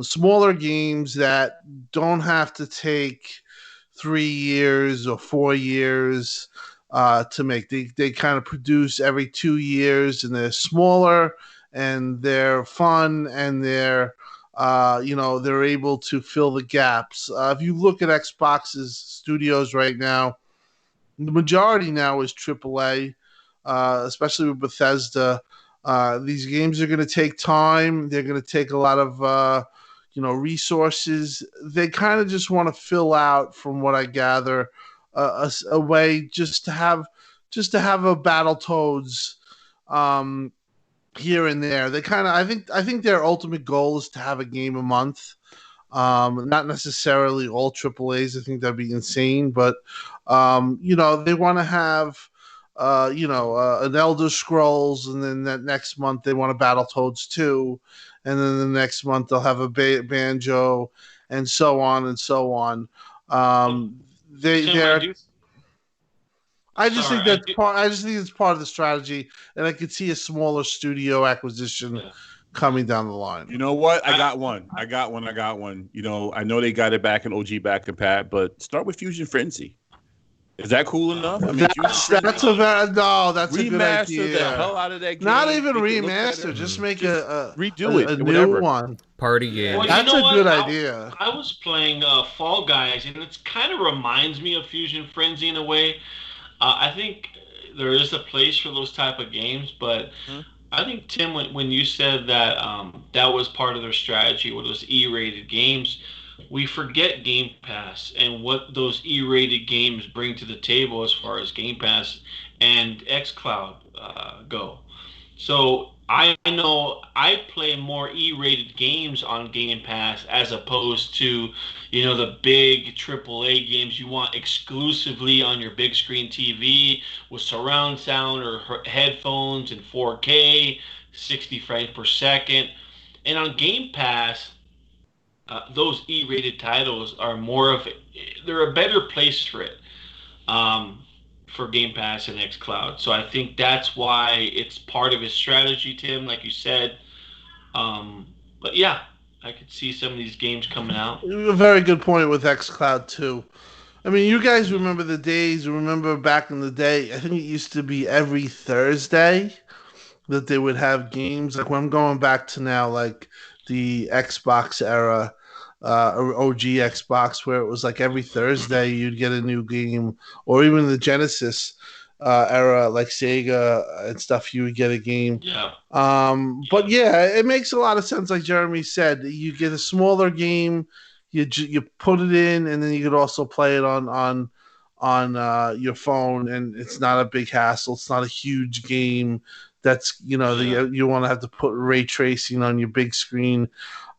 smaller games that don't have to take 3 years or 4 years to make. They kind of produce every 2 years, and they're smaller and they're fun, and they're they're able to fill the gaps. If you look at Xbox's studios right now, the majority now is AAA, especially with Bethesda. These games are going to take time. They're going to take a lot of resources. They kind of just want to fill out, from what I gather, a way just to have a Battletoads here and there. They kind of I think their ultimate goal is to have a game a month. Not necessarily all AAAs. I think that'd be insane, but they want to have an Elder Scrolls, and then that next month they want a Battletoads 2, and then the next month they'll have a Banjo, and so on and so on. I just think it's part of the strategy, and I could see a smaller studio acquisition coming down the line. You know what? I got one. I know they got it back in OG back and Pat, but start with Fusion Frenzy. Is that cool enough? I mean, that's a good idea. The hell out of that game. Not even remaster, just make redo a new one. Party game. Well, that's a good idea. I was playing Fall Guys, and it kind of reminds me of Fusion Frenzy in a way. I think there is a place for those type of games, but I think, Tim, when you said that that was part of their strategy with those E-rated games, we forget Game Pass and what those E-rated games bring to the table as far as Game Pass and xCloud go. So I know I play more E-rated games on Game Pass as opposed to, the big AAA games you want exclusively on your big screen TV with surround sound or headphones in 4K, 60 frames per second. And on Game Pass, those E-rated titles are they're a better place for it, for Game Pass and xCloud. So I think that's why it's part of his strategy, Tim, like you said. But yeah, I could see some of these games coming out. A very good point with xCloud too. I mean, you guys remember the days, remember back in the day, I think it used to be every Thursday that they would have games. Like when I'm going back to now, like the Xbox era, or OG Xbox, where it was like every Thursday you'd get a new game, or even the Genesis era, like Sega and stuff, you would get a game. Yeah. But yeah, it makes a lot of sense. Like Jeremy said, you get a smaller game, you put it in, and then you could also play it on your phone, and it's not a big hassle. It's not a huge game. That's you want to have to put ray tracing on your big screen.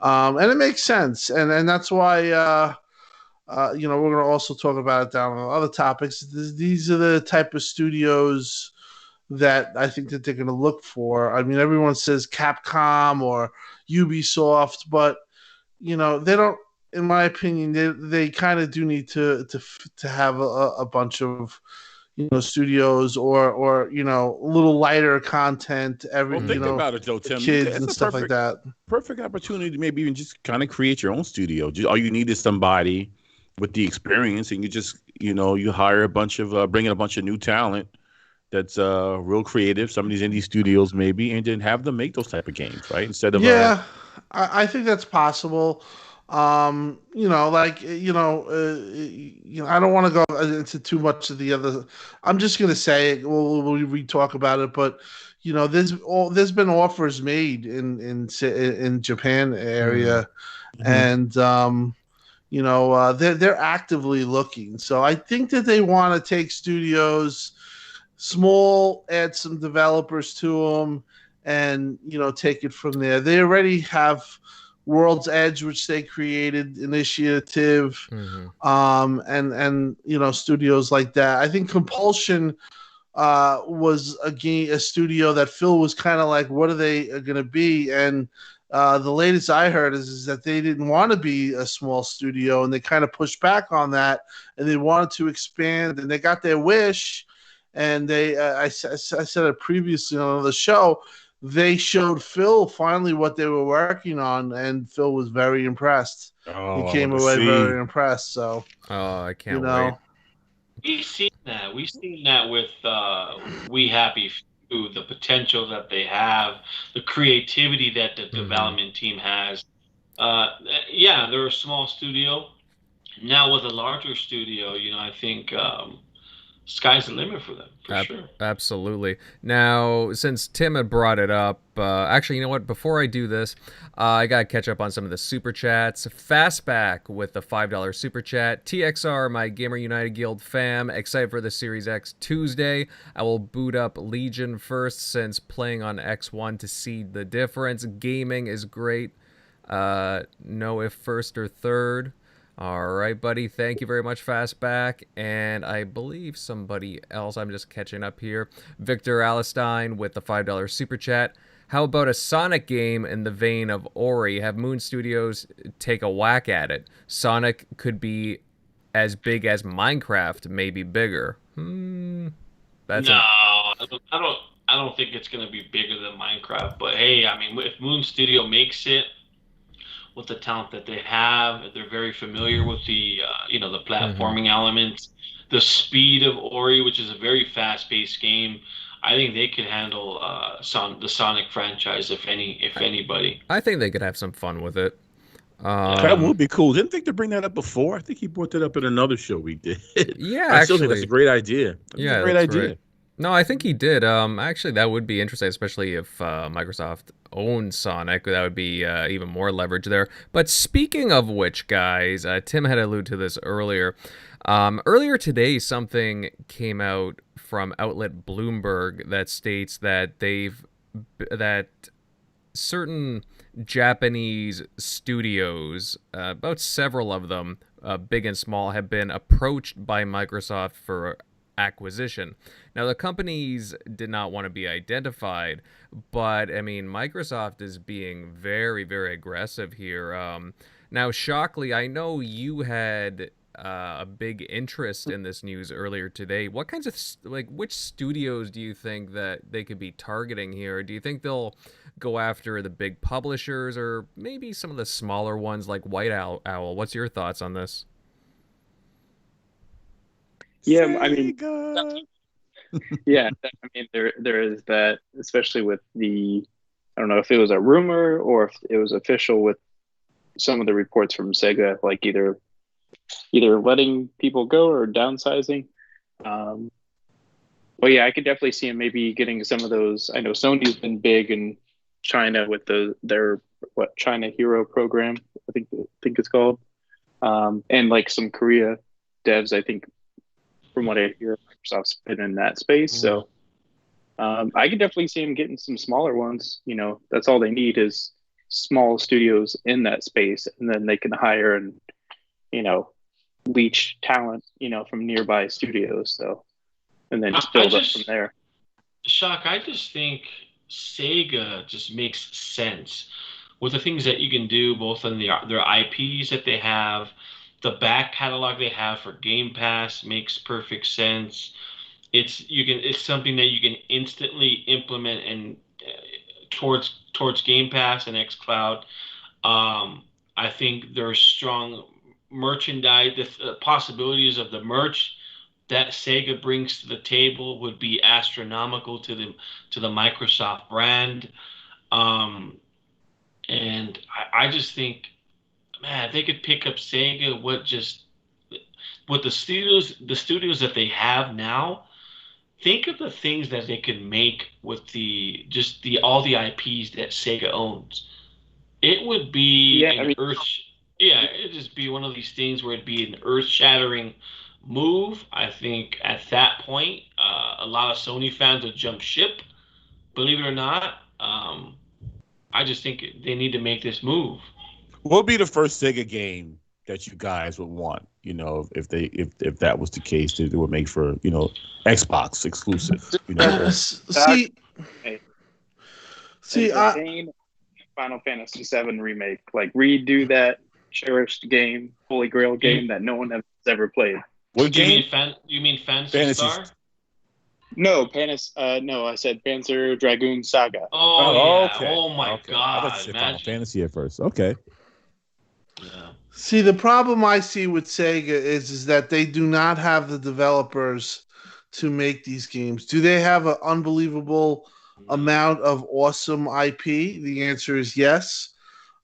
And it makes sense, and that's why we're going to also talk about it down on other topics. These are the type of studios that I think that they're going to look for. I mean, everyone says Capcom or Ubisoft, but they don't. In my opinion, they kind of do need to have a bunch of studios or a little lighter content think about it though, Tim. Kids and stuff like that. Perfect opportunity to maybe even just kind of create your own studio. All you need is somebody with the experience, and you just you hire a bunch of bring in a bunch of new talent that's real creative, some of these indie studios maybe, and then have them make those type of games, right? Instead of I think that's possible. I don't want to go into too much of the other. I'm just going to say it. We talk about it, but there's been offers made in Japan area, and they're actively looking. So I think that they want to take studios small, add some developers to them, and take it from there. They already have World's Edge, which they created, Initiative, and studios like that. I think Compulsion was a studio that Phil was kind of like, what are they going to be? And the latest I heard is that they didn't want to be a small studio, and they kind of pushed back on that, and they wanted to expand, and they got their wish. And I said it previously on the show, they showed Phil finally what they were working on, and Phil was very impressed. He came away very impressed. So, I can't wait. We've seen that. We've seen that with We Happy Few the potential that they have, the creativity that the development team has. Yeah, they're a small studio. Now with a larger studio, I think sky's the limit for them, for sure. Absolutely. Now, since Tim had brought it up, actually, you know what? Before I do this, I got to catch up on some of the super chats. Fastback with the $5 super chat. TXR, my Gamer United Guild fam. Excited for the Series X Tuesday. I will boot up Legion first since playing on X1 to see the difference. Gaming is great. No if first or third. All right, buddy. Thank you very much, Fastback. And I believe somebody else, I'm just catching up here. Victor Alistine with the $5 super chat. How about a Sonic game in the vein of Ori? Have Moon Studios take a whack at it. Sonic could be as big as Minecraft, maybe bigger. I don't think it's going to be bigger than Minecraft. But hey, I mean, if Moon Studio makes it, with the talent that they have, they're very familiar with the the platforming elements, the speed of Ori, which is a very fast-paced game. I think they could handle the Sonic franchise, if anybody. I think they could have some fun with it. That would be cool. Didn't think to bring that up before. I think he brought that up in another show we did. Yeah, I still think that's a great idea. That's a great idea. Right. No, I think he did. Actually, that would be interesting, especially if Microsoft owns Sonic. That would be even more leverage there. But speaking of which, guys, Tim had alluded to this earlier. Earlier today, something came out from outlet Bloomberg that states that that certain Japanese studios, about several of them, big and small, have been approached by Microsoft for acquisition. Now, the companies did not want to be identified, but I mean, Microsoft is being very, very aggressive here. Now, Shockley, I know you had a big interest in this news earlier today. What kinds of, which studios do you think that they could be targeting here? Do you think they'll go after the big publishers or maybe some of the smaller ones like White Owl? What's your thoughts on this? Yeah, I mean, yeah, I mean, there is that, especially with I don't know if it was a rumor or if it was official with some of the reports from Sega, like either letting people go or downsizing. But yeah, I could definitely see him maybe getting some of those. I know Sony's been big in China with their China Hero program, I think it's called, and like some Korea devs, I think. From what I hear, Microsoft's been in that space. So I could definitely see him getting some smaller ones. That's all they need is small studios in that space. And then they can hire and, leech talent, from nearby studios. So, and then just build up from there. Shock, I just think Sega just makes sense with the things that you can do, both on their IPs that they have. The back catalog they have for Game Pass makes perfect sense. It's something that you can instantly implement and towards Game Pass and xCloud. I think there's strong merchandise. The possibilities of the merch that Sega brings to the table would be astronomical to the Microsoft brand. And I just think, man, if they could pick up Sega with the studios that they have now. Think of the things that they could make with all the IPs that Sega owns. It would be it'd just be one of these things where it'd be an earth-shattering move. I think at that point, a lot of Sony fans would jump ship. Believe it or not, I just think they need to make this move. What would be the first Sega game that you guys would want? If that was the case, it would make for Xbox exclusive. Final Fantasy VII remake, like redo that cherished game, Holy Grail game that no one has ever played. What game? You mean Phantasy Star? No, no, I said Panzer Dragoon Saga. Oh, yeah. Okay. Oh my God! I thought you said Final Fantasy at first. Okay. Yeah. See, the problem I see with Sega is that they do not have the developers to make these games? Do they have an unbelievable amount of awesome IP? The answer is yes.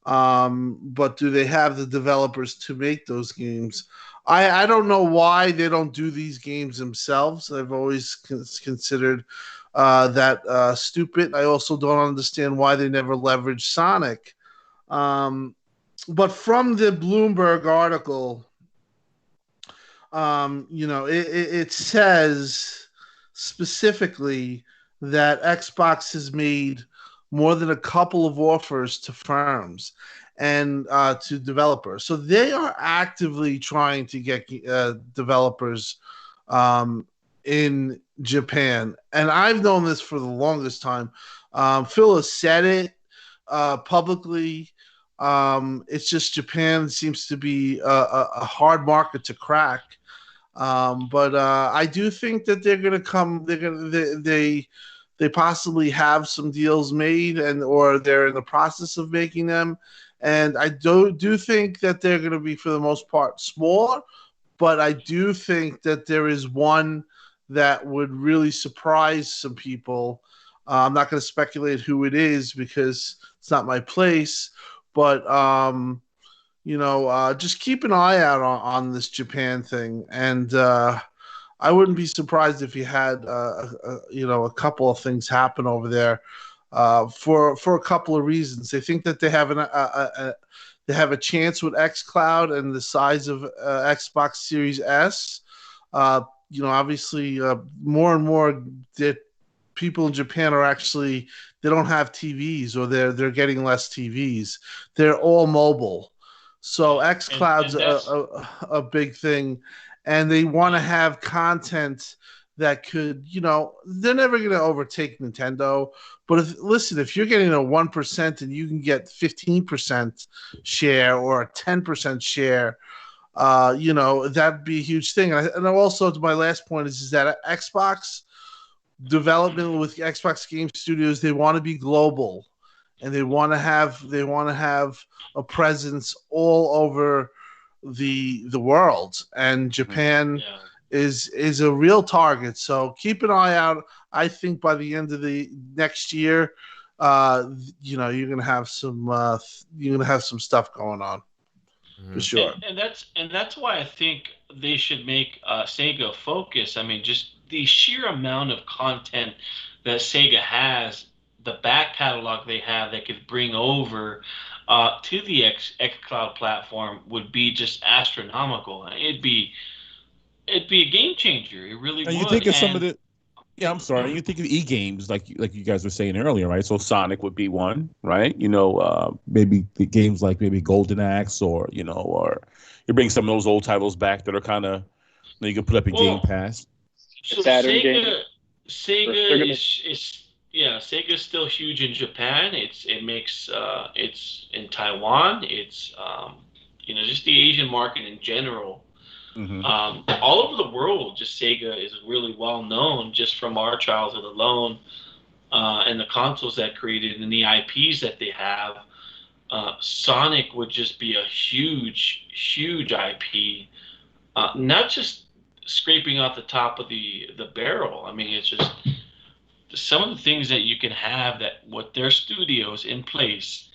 But do they have the developers to make those games? I don't know why they don't do these games themselves. I've always considered that stupid. I also don't understand why they never leverage Sonic. But from the Bloomberg article, it says specifically that Xbox has made more than a couple of offers to firms and to developers. So they are actively trying to get developers in Japan. And I've known this for the longest time. Phil has said it publicly. It's just Japan seems to be a hard market to crack. But I do think that they're going to come. They possibly have some deals made, or they're in the process of making them. And I do think that they're going to be, for the most part, smaller. But I do think that there is one that would really surprise some people. I'm not going to speculate who it is because it's not my place. But just keep an eye out on this Japan thing, and I wouldn't be surprised if you had a couple of things happen over there for a couple of reasons. They think that they have they have a chance with xCloud and the size of Xbox Series S. Obviously, more and more that people in Japan are actually, they don't have TVs, or they're getting less TVs. They're all mobile. So xCloud's a big thing, and they want to have content that could, they're never going to overtake Nintendo. But if you're getting a 1% and you can get 15% share or a 10% share, that'd be a huge thing. And also, to my last point is that Xbox development with Xbox Game Studios, they want to be global, and they want to have a presence all over the world, and Japan is a real target. So keep an eye out. I think by the end of the next year, you're gonna have some stuff going on for sure. And that's why I think they should make Sega focus. I mean, just the sheer amount of content that Sega has, the back catalog they have that could bring over to the xCloud platform would be just astronomical. It'd be a game changer. It really would. You think of some of the, I'm sorry. You think of e-games like you guys were saying earlier, right? So Sonic would be one, right? Maybe the games like maybe Golden Axe, or or you bring some of those old titles back that are kind of you can put up in Game Pass. So Saturn Sega Sega's still huge in Japan. It's in Taiwan. It's just the Asian market in general. Mm-hmm. All over the world, just Sega is really well known just from our childhood alone, and the consoles that created and the IPs that they have. Sonic would just be a huge IP, not just scraping off the top of the barrel. I mean, it's just some of the things that you can have that with their studios in place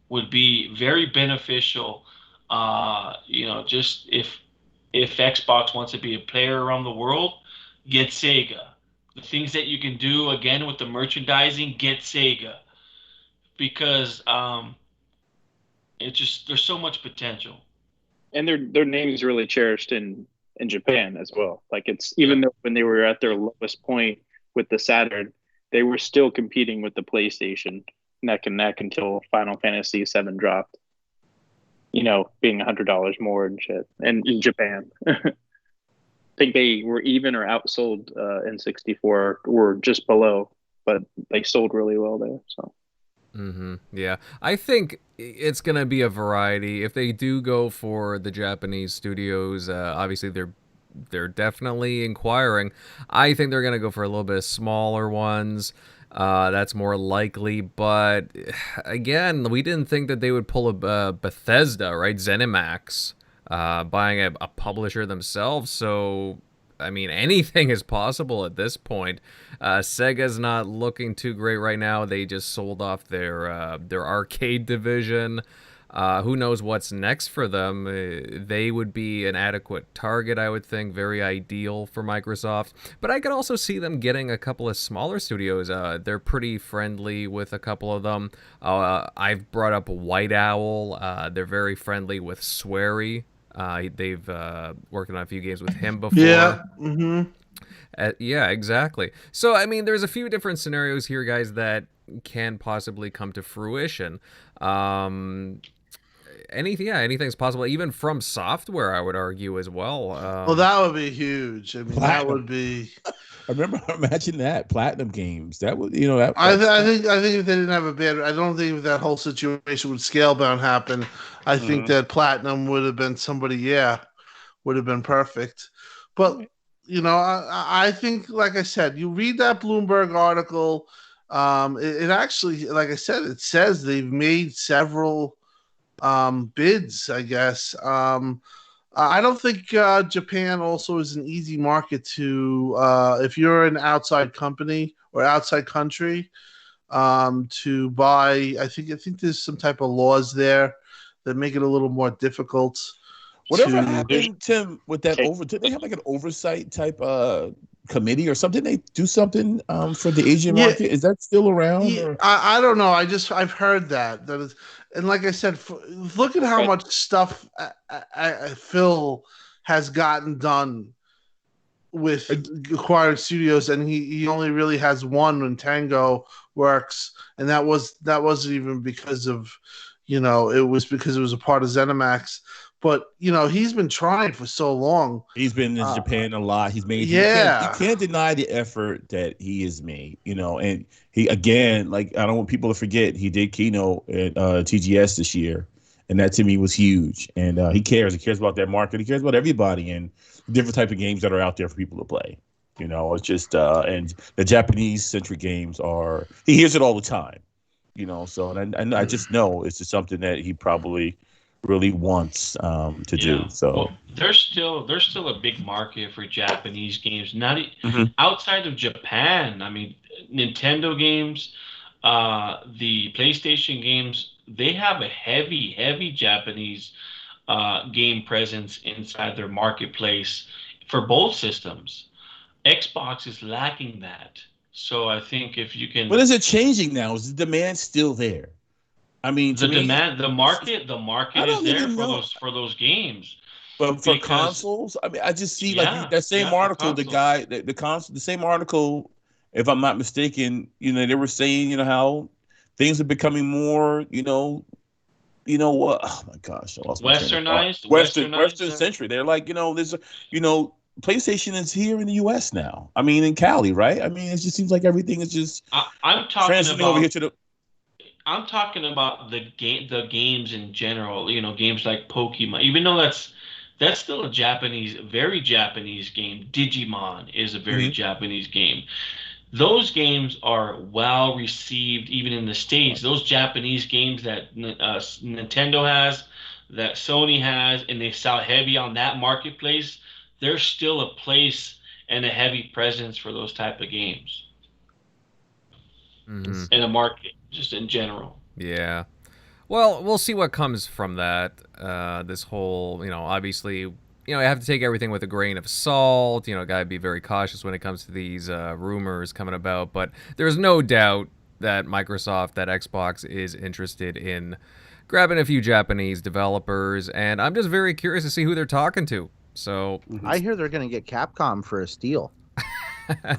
would be very beneficial. Just if Xbox wants to be a player around the world, get Sega. The things that you can do again with the merchandising, get Sega, because there's so much potential. And their name is really cherished in Japan as well. Like, it's, even though when they were at their lowest point with the Saturn, they were still competing with the PlayStation neck and neck until Final Fantasy VII dropped. Being $100 more and shit. And in Japan, I think they were even or outsold N64, or just below, but they sold really well there. So. Mm-hmm. Yeah, I think it's gonna be a variety. If they do go for the Japanese studios, obviously they're definitely inquiring. I think they're gonna go for a little bit of smaller ones. That's more likely, but again, we didn't think that they would pull a Bethesda, right? ZeniMax, buying a publisher themselves. So I mean, anything is possible at this point. Sega's not looking too great right now. They just sold off their arcade division. Who knows what's next for them? They would be an adequate target, I would think, very ideal for Microsoft. But I could also see them getting a couple of smaller studios. They're pretty friendly with a couple of them. I've brought up White Owl. They're very friendly with Swery. They've worked on a few games with him before. Yeah. Mm-hmm. Yeah, exactly. So, I mean, there's a few different scenarios here, guys, that can possibly come to fruition. Anything's possible, even from software, I would argue as well. Well, that would be huge. I mean, that would be. I remember imagine that Platinum Games. That would, you know, that. I think if they didn't have a bad, I don't think if that whole situation with Scalebound happened. I think that Platinum would have been somebody. Yeah, would have been perfect. But you know, I think, like I said, you read that Bloomberg article. It actually, like I said, it says they've made several bids, I guess. I don't think Japan also is an easy market to, if you're an outside company or outside country, to buy. I think there's some type of laws there that make it a little more difficult. Whatever happened, Tim, with that did they have like an oversight type committee or something? They do something for the Asian market? Is that still around? Yeah, I don't know. I've heard that is, and like I said, look at how much stuff Phil has gotten done with acquired studios, and he only really has one when Tango works, and that wasn't even because of, you know, it was because it was a part of ZeniMax. But, you know, he's been trying for so long. He's been in Japan a lot. He's made. Yeah. You can't deny the effort that he has made, you know. And he, again, like, I don't want people to forget, he did keynote at TGS this year. And that, to me, was huge. And he cares. He cares about that market. He cares about everybody and different type of games that are out there for people to play. You know, it's just, and the Japanese-centric games are, he hears it all the time. You know, so, and I just know it's just something that he probably really wants to do. So well, there's still a big market for Japanese games. Not outside of Japan. I mean, Nintendo games, the PlayStation games, they have a heavy Japanese game presence inside their marketplace for both systems. Xbox is lacking that. So I think if you can, but is it changing now? Is the demand still there? I mean, the market is there for those games. But for consoles, I mean, I just see like that same article. The same article, if I'm not mistaken, you know, they were saying, you know, how things are becoming more, you know what? Oh my gosh, I lost Westernized, Western century. They're like, you know, there's, you know, PlayStation is here in the U.S. now. I mean, in Cali, right? I mean, it just seems like everything is just I'm talking about over here to the. I'm talking about the games in general. You know, games like Pokemon. Even though that's still a very Japanese game. Digimon is a very Japanese game. Those games are well received even in the States. Those Japanese games that Nintendo has, that Sony has, and they sell heavy on that marketplace, there's still a place and a heavy presence for those type of games in a market, just in general. Yeah. Well, we'll see what comes from that. This whole, you know, obviously, you know, I have to take everything with a grain of salt. You know, gotta be very cautious when it comes to these rumors coming about. But there's no doubt that Microsoft, that Xbox is interested in grabbing a few Japanese developers, and I'm just very curious to see who they're talking to. So I hear they're going to get Capcom for a steal.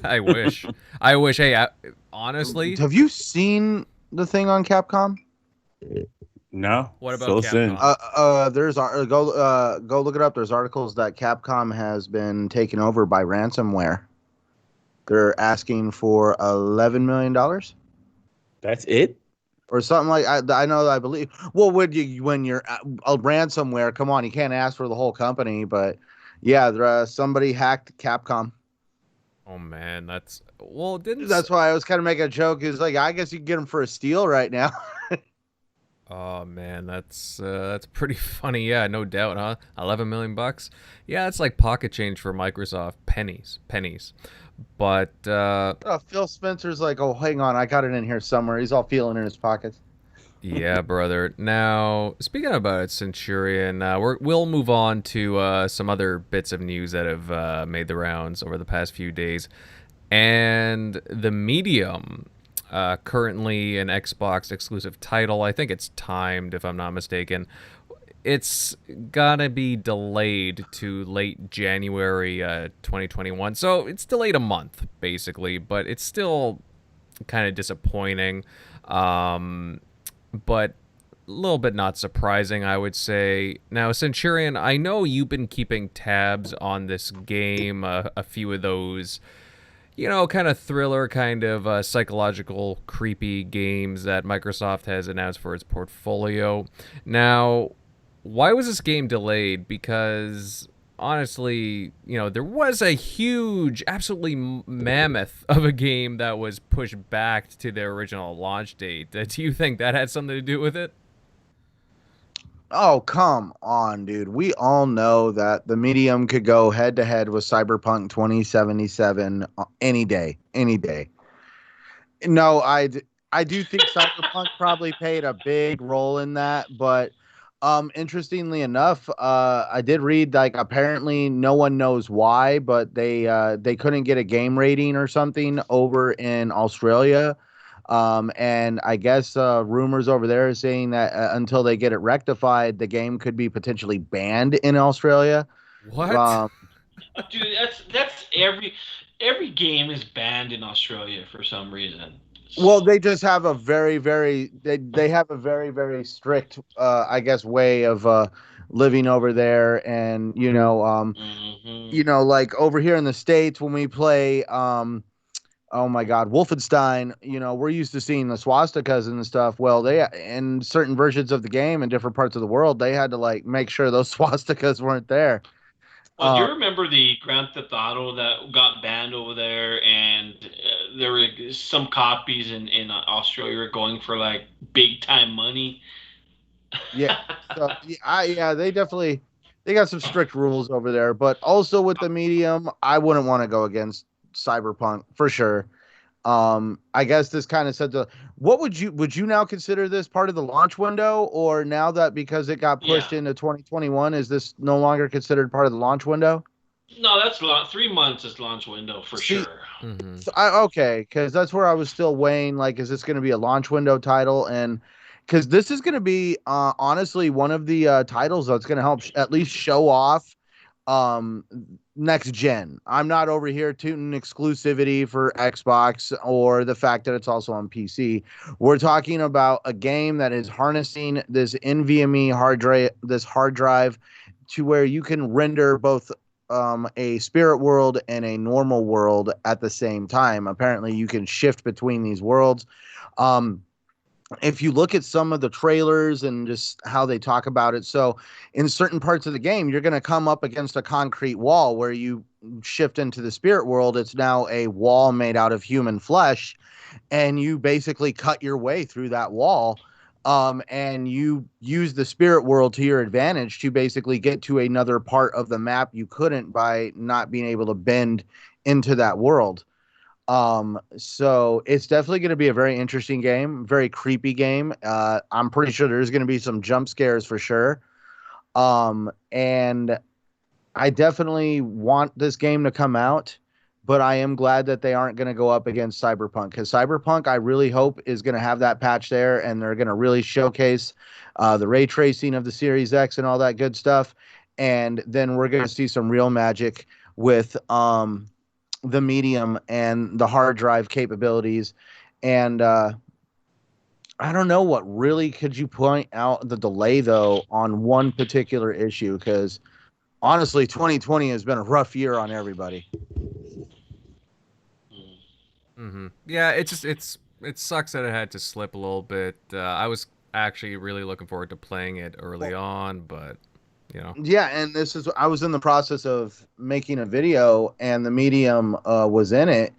I wish. I wish. Hey, honestly, have you seen the thing on Capcom? No. What about Capcom? There's go look it up. There's articles that Capcom has been taken over by ransomware. They're asking for $11 million. That's it? Or something like I believe. Well, when you're a ransomware, come on, you can't ask for the whole company, but yeah, somebody hacked Capcom. Oh man, that's why I was kind of making a joke. Is like, I guess you can get them for a steal right now. Oh man, that's pretty funny. Yeah, no doubt, huh? 11 million bucks. Yeah, it's like pocket change for Microsoft. Pennies, pennies. But Oh, Phil Spencer's like, oh, hang on, I got it in here somewhere. He's all feeling in his pockets. yeah, brother. Now, speaking about Centurion, we'll move on to some other bits of news that have made the rounds over the past few days. And the Medium, currently an Xbox exclusive title. I think it's timed, if I'm not mistaken. It's gotta be delayed to late January 2021. So it's delayed a month, basically, but it's still kind of disappointing. But a little bit not surprising, I would say. Now, Centurion, I know you've been keeping tabs on this game, a few of those, kind of thriller, kind of psychological, creepy games that Microsoft has announced for its portfolio. Now, why was this game delayed? Because honestly, there was a huge, absolutely mammoth of a game that was pushed back to their original launch date. Do you think that had something to do with it? Oh, come on, dude. We all know that the Medium could go head to head with Cyberpunk 2077 any day, any day. No, I do think Cyberpunk probably played a big role in that, but interestingly enough, I did read like apparently no one knows why, but they couldn't get a game rating or something over in Australia. And I guess rumors over there are saying that until they get it rectified, the game could be potentially banned in Australia. What? Um, Dude, that's every game is banned in Australia for some reason. well, they just have a they have a very very strict I guess way of living over there, and like over here in the States when we play oh my God, Wolfenstein, we're used to seeing the swastikas and stuff. Well, they in certain versions of the game in different parts of the world, they had to like make sure those swastikas weren't there. Well, do you remember the Grand Theft Auto that got banned over there, and there were some copies in Australia were going for like big time money? Yeah. So yeah, they got some strict rules over there, but also with the Medium, I wouldn't want to go against Cyberpunk for sure. I guess this kind of said the what would you now consider this part of the launch window, or now that because it got pushed Yeah. into 2021, is this no longer considered part of the launch window? No, that's 3 months is launch window for See, sure. Mm-hmm. so okay, because that's where I was still weighing. Like, is this going to be a launch window title? And because this is going to be honestly one of the titles that's going to help at least show off um next gen. I'm not over here tooting exclusivity for Xbox or the fact that it's also on PC. We're talking about a game that is harnessing this NVMe hard drive to where you can render both a spirit world and a normal world at the same time. Apparently you can shift between these worlds. um if you look at some of the trailers and just how they talk about it, so in certain parts of the game, you're going to come up against a concrete wall where you shift into the spirit world. It's now a wall made out of human flesh, and you basically cut your way through that wall. And you use the spirit world to your advantage to basically get to another part of the map you couldn't by not being able to bend into that world. So it's definitely going to be a very interesting game, very creepy game. I'm pretty sure there's going to be some jump scares for sure. And I definitely want this game to come out, but I am glad that they aren't going to go up against Cyberpunk, because Cyberpunk, I really hope, is going to have that patch there, and they're going to really showcase the ray tracing of the Series X and all that good stuff. And then we're going to see some real magic with the Medium and the hard drive capabilities. And I don't know what really could you point out the delay though on one particular issue, because honestly 2020 has been a rough year on everybody. Mm-hmm. Yeah, it sucks that it had to slip a little bit. I was actually really looking forward to playing it early on, but Yeah, and this is I was in the process of making a video, and the Medium was in it,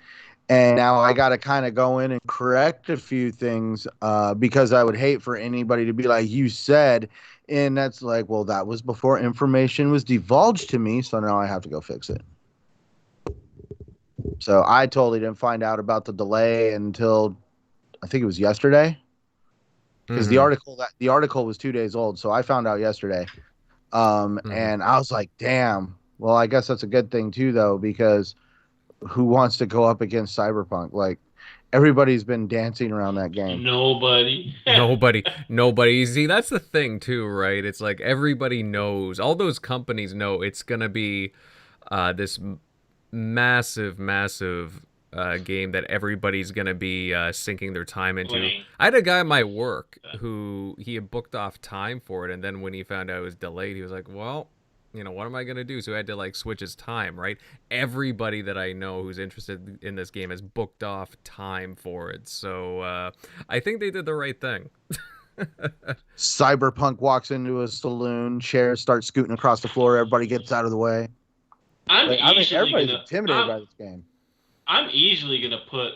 And now I got to kind of go in and correct a few things because I would hate for anybody to be like, you said, and that's like, well, that was before information was divulged to me, so now I have to go fix it. So I totally didn't find out about the delay until I think it was yesterday, because the article was 2 days old, so I found out yesterday. And I was like, damn. Well, I guess that's a good thing too, though, because who wants to go up against Cyberpunk? Like, everybody's been dancing around that game. Nobody. Nobody. See, that's the thing too, right? It's like everybody knows. All those companies know it's gonna be this massive game that everybody's gonna be sinking their time into. I had a guy at my work who he had booked off time for it, and then when he found out it was delayed, he was like, well, what am I gonna do? So I had to like switch his time, right? Everybody that I know who's interested in this game has booked off time for it. So I think they did the right thing. Cyberpunk walks into a saloon, chairs start scooting across the floor, everybody gets out of the way. Everybody's intimidated by this game. I'm easily gonna put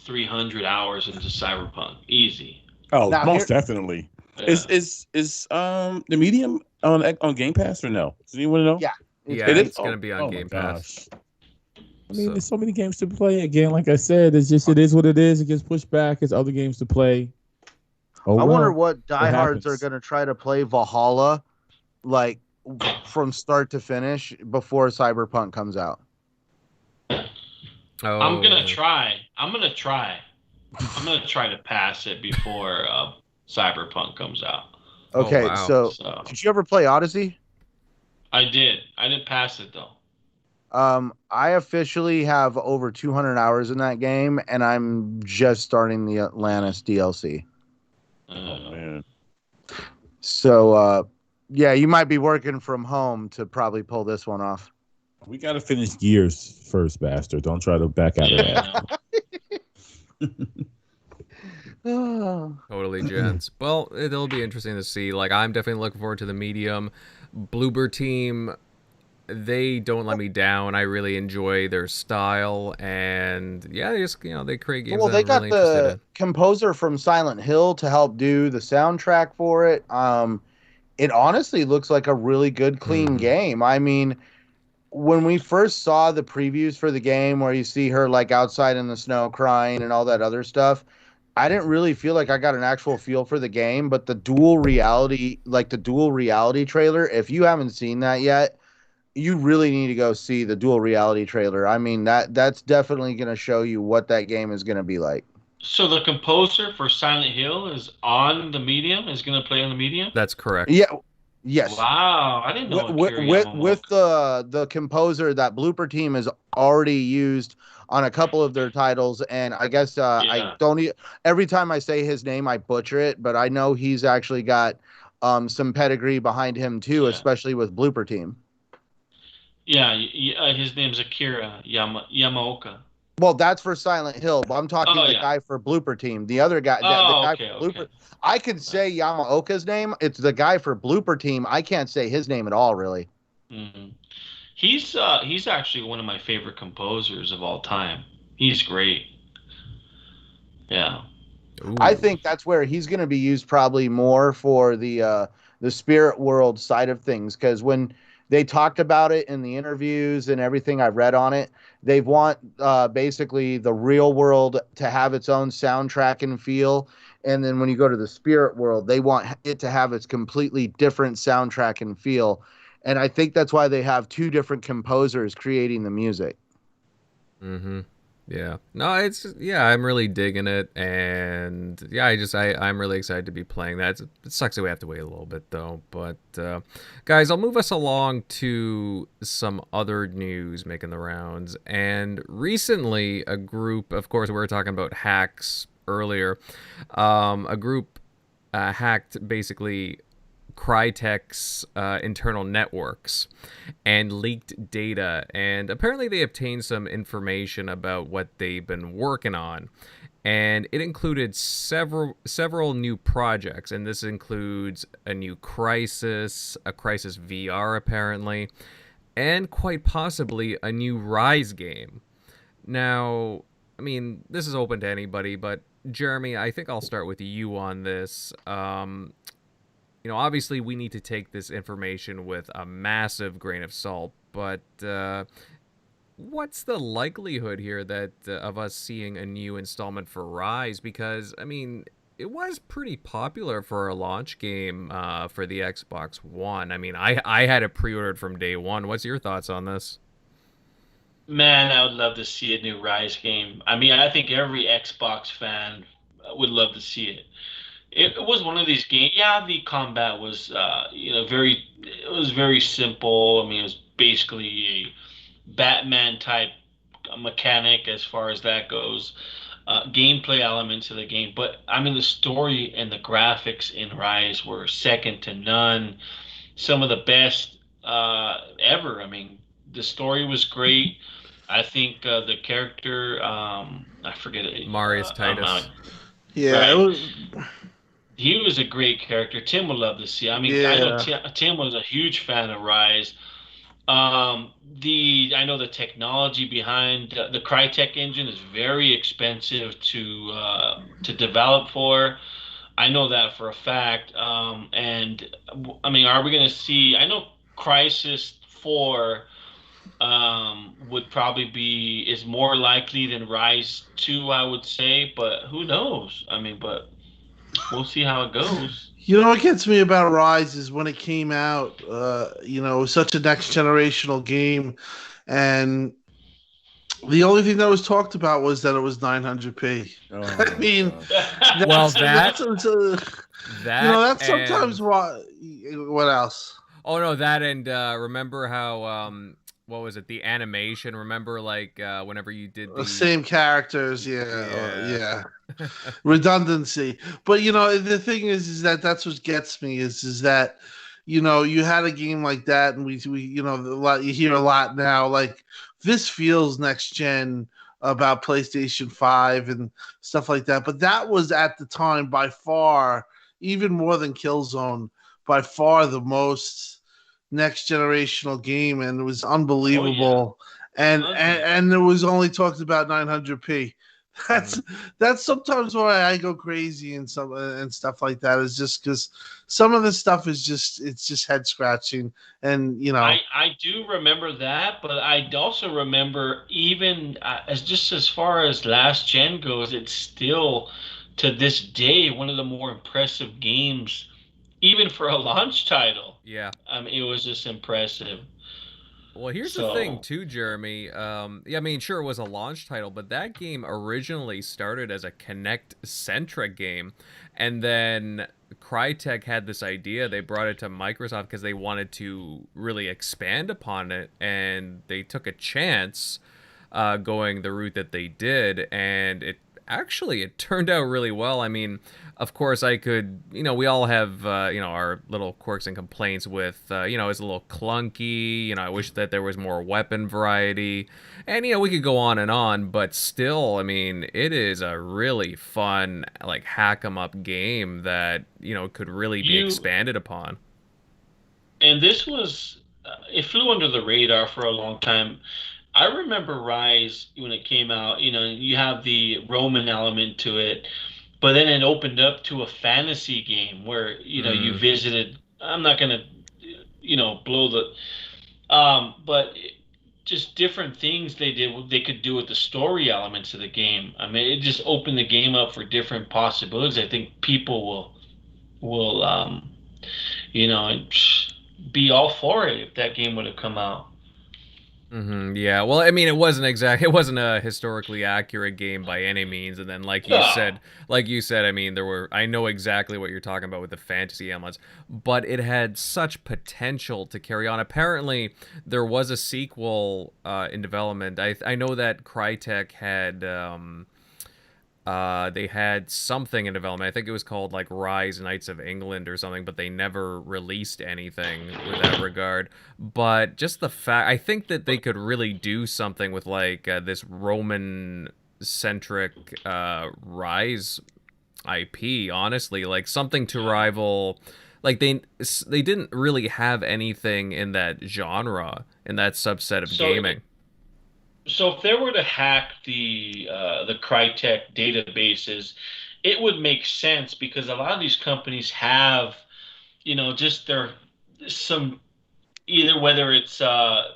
300 hours into Cyberpunk, easy. Oh, now, most definitely. Yeah. Is the Medium on Game Pass or no? Does anyone know? Yeah, it's gonna be on Game Pass. I mean, there's so many games to play. Again, like I said, it is what it is. It gets pushed back. It's other games to play. I wonder what diehards are gonna try to play Valhalla, like from start to finish before Cyberpunk comes out. Oh. I'm gonna try to pass it before Cyberpunk comes out. Okay, so did you ever play Odyssey? I did. I didn't pass it though. I officially have over 200 hours in that game, and I'm just starting the Atlantis DLC. Oh man. So yeah, you might be working from home to probably pull this one off. We got to finish Gears first, bastard. Don't try to back out of that. Totally, gents. Well, it'll be interesting to see. Like, I'm definitely looking forward to the Medium. Bloober Team, they don't let me down. I really enjoy their style, and yeah, they create games. Well, they got the composer from Silent Hill to help do the soundtrack for it. It honestly looks like a really good, clean game. I mean, when we first saw the previews for the game where you see her like outside in the snow crying and all that other stuff, I didn't really feel like I got an actual feel for the game, but the dual reality trailer, if you haven't seen that yet, you really need to go see the dual reality trailer. I mean, that's definitely going to show you what that game is going to be like. So the composer for Silent Hill is on the Medium, is going to play on the Medium? That's correct. Yeah. Yes. Wow, I didn't know. With the composer that Bloober Team has already used on a couple of their titles, and I guess I don't. Every time I say his name, I butcher it, but I know he's actually got some pedigree behind him too, especially with Bloober Team. Yeah, his name's Akira Yamaoka. Well, that's for Silent Hill, but I'm talking the guy for Bloober Team. The other guy, the guy for Bloober. Okay. I could say Yamaoka's name. It's the guy for Bloober Team. I can't say his name at all, really. Mm-hmm. He's actually one of my favorite composers of all time. He's great. Yeah. Ooh. I think that's where he's going to be used probably more for the spirit world side of things, because when they talked about it in the interviews and everything I've read on it, they want basically the real world to have its own soundtrack and feel. And then when you go to the spirit world, they want it to have its completely different soundtrack and feel. And I think that's why they have two different composers creating the music. Mm-hmm. Yeah. No, I'm really digging it. And yeah, I'm really excited to be playing that. It sucks that we have to wait a little bit though. But guys, I'll move us along to some other news making the rounds. And recently a group, of course, we were talking about hacks earlier. A group hacked basically Crytek's internal networks and leaked data, and apparently they obtained some information about what they've been working on, and it included several new projects, and this includes a new Crysis, a Crysis VR apparently, and quite possibly a new Ryse game. Now, I mean, this is open to anybody, but Jeremy, I think I'll start with you on this. Obviously we need to take this information with a massive grain of salt, but what's the likelihood here that of us seeing a new installment for Ryse? Because, I mean, it was pretty popular for a launch game for the Xbox One. I mean, I had it pre-ordered from day one. What's your thoughts on this? Man, I would love to see a new Ryse game. I mean, I think every Xbox fan would love to see it. It was one of these games. Yeah, the combat was, it was very simple. I mean, it was basically a Batman type mechanic as far as that goes. Gameplay elements of the game, but I mean, the story and the graphics in Ryse were second to none. Some of the best ever. I mean, the story was great. I think the character, I forget it. Marius Titus. Yeah, right. it was. He was a great character. Tim would love to see. I mean, I know Tim was a huge fan of Ryse. I know the technology behind the Crytek engine is very expensive to develop for. I know that for a fact. And I mean, are we going to see? I know Crysis 4 would probably is more likely than Ryse 2, I would say, but who knows? I mean, but we'll see how it goes. You know what gets me about Ryse is when it came out, it was such a next generational game, and the only thing that was talked about was that it was 900p. I mean, that's sometimes why. What else? Oh no, that and remember how what was it? The animation. Remember, like whenever you did the same characters, yeah. Redundancy. But the thing is that that's what gets me is that you had a game like that, and we you hear a lot now. Like, this feels next gen about PlayStation 5 and stuff like that. But that was at the time by far, even more than Killzone, by far the most next generational game, and it was unbelievable. And it was only talked about 900p. That's sometimes why I go crazy and stuff like that, is just because some of the stuff is just head scratching. And I do remember that, but I also remember even as far as last gen goes, it's still to this day one of the more impressive games, even for a launch title. Yeah. It was just impressive. Well, here's the thing, too, Jeremy. I mean, sure, it was a launch title, but that game originally started as a Kinect-centric game, and then Crytek had this idea. They brought it to Microsoft because they wanted to really expand upon it, and they took a chance going the route that they did, and it turned out really well. I mean, of course, I could, we all have, our little quirks and complaints with, it's a little clunky. I wish that there was more weapon variety. And, we could go on, but still, I mean, it is a really fun, like, hack 'em up game that, could really be expanded upon. And this was, it flew under the radar for a long time. I remember Ryse when it came out, you have the Roman element to it, but then it opened up to a fantasy game where, you visited, I'm not going to, blow the, but just different things they could do with the story elements of the game. I mean, it just opened the game up for different possibilities. I think people will be all for it if that game would have come out. Mm-hmm, yeah, well, I mean, it wasn't a historically accurate game by any means, and then like you said, I mean, I know exactly what you're talking about with the fantasy elements, but it had such potential to carry on. Apparently, there was a sequel in development. I know that Crytek had they had something in development. I think it was called like Ryse Knights of England or something, but they never released anything with that regard. But just the fact, I think that they could really do something with like this Roman-centric Ryse IP, honestly, like something to rival. Like they didn't really have anything in that genre, in that subset of gaming. So if they were to hack the Crytek databases, it would make sense because a lot of these companies have, just their some either whether it's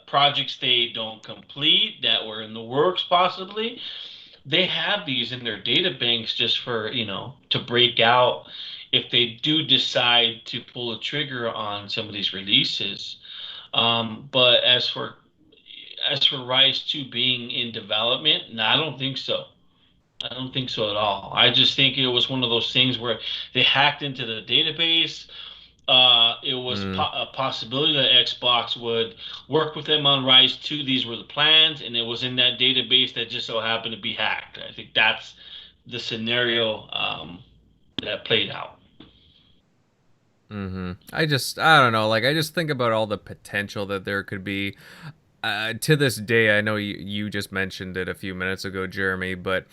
projects they don't complete that were in the works possibly, they have these in their data banks just for, to break out if they do decide to pull a trigger on some of these releases. But as for Rise 2 being in development, no, I don't think so. I don't think so at all. I just think it was one of those things where they hacked into the database. It was Mm. a possibility that Xbox would work with them on Rise 2. These were the plans, and it was in that database that just so happened to be hacked. I think that's the scenario that played out. I don't know. Like, I just think about all the potential that there could be. To this day, I know you just mentioned it a few minutes ago, Jeremy, but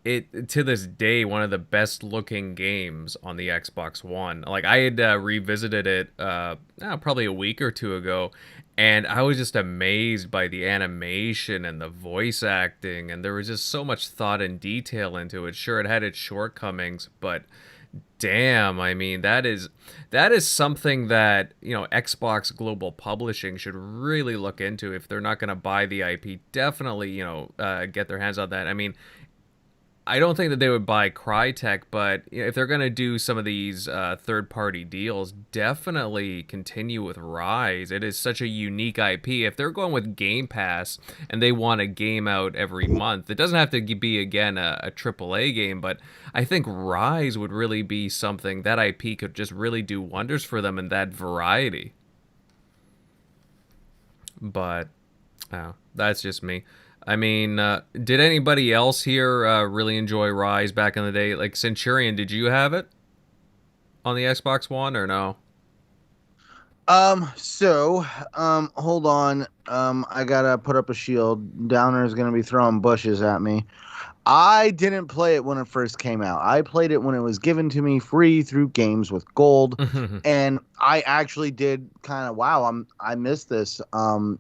it to this day one of the best looking games on the Xbox One. Like, I had revisited it probably a week or two ago, and I was just amazed by the animation and the voice acting, and there was just so much thought and detail into it. Sure, it had its shortcomings, but damn, I mean, that is something that, Xbox Global Publishing should really look into. If they're not going to buy the IP, definitely, get their hands on that. I mean, I don't think that they would buy Crytek, but if they're going to do some of these third-party deals, definitely continue with Rise. It is such a unique IP. If they're going with Game Pass and they want a game out every month, it doesn't have to be, again, a AAA game, but I think Rise would really be something that IP could just really do wonders for them in that variety. But that's just me. I mean, did anybody else here really enjoy Rise back in the day? Like, Centurion, did you have it on the Xbox One or no? Hold on. I gotta put up a shield. Downer's gonna be throwing bushes at me. I didn't play it when it first came out. I played it when it was given to me free through Games with Gold, and I actually did kind of I missed this.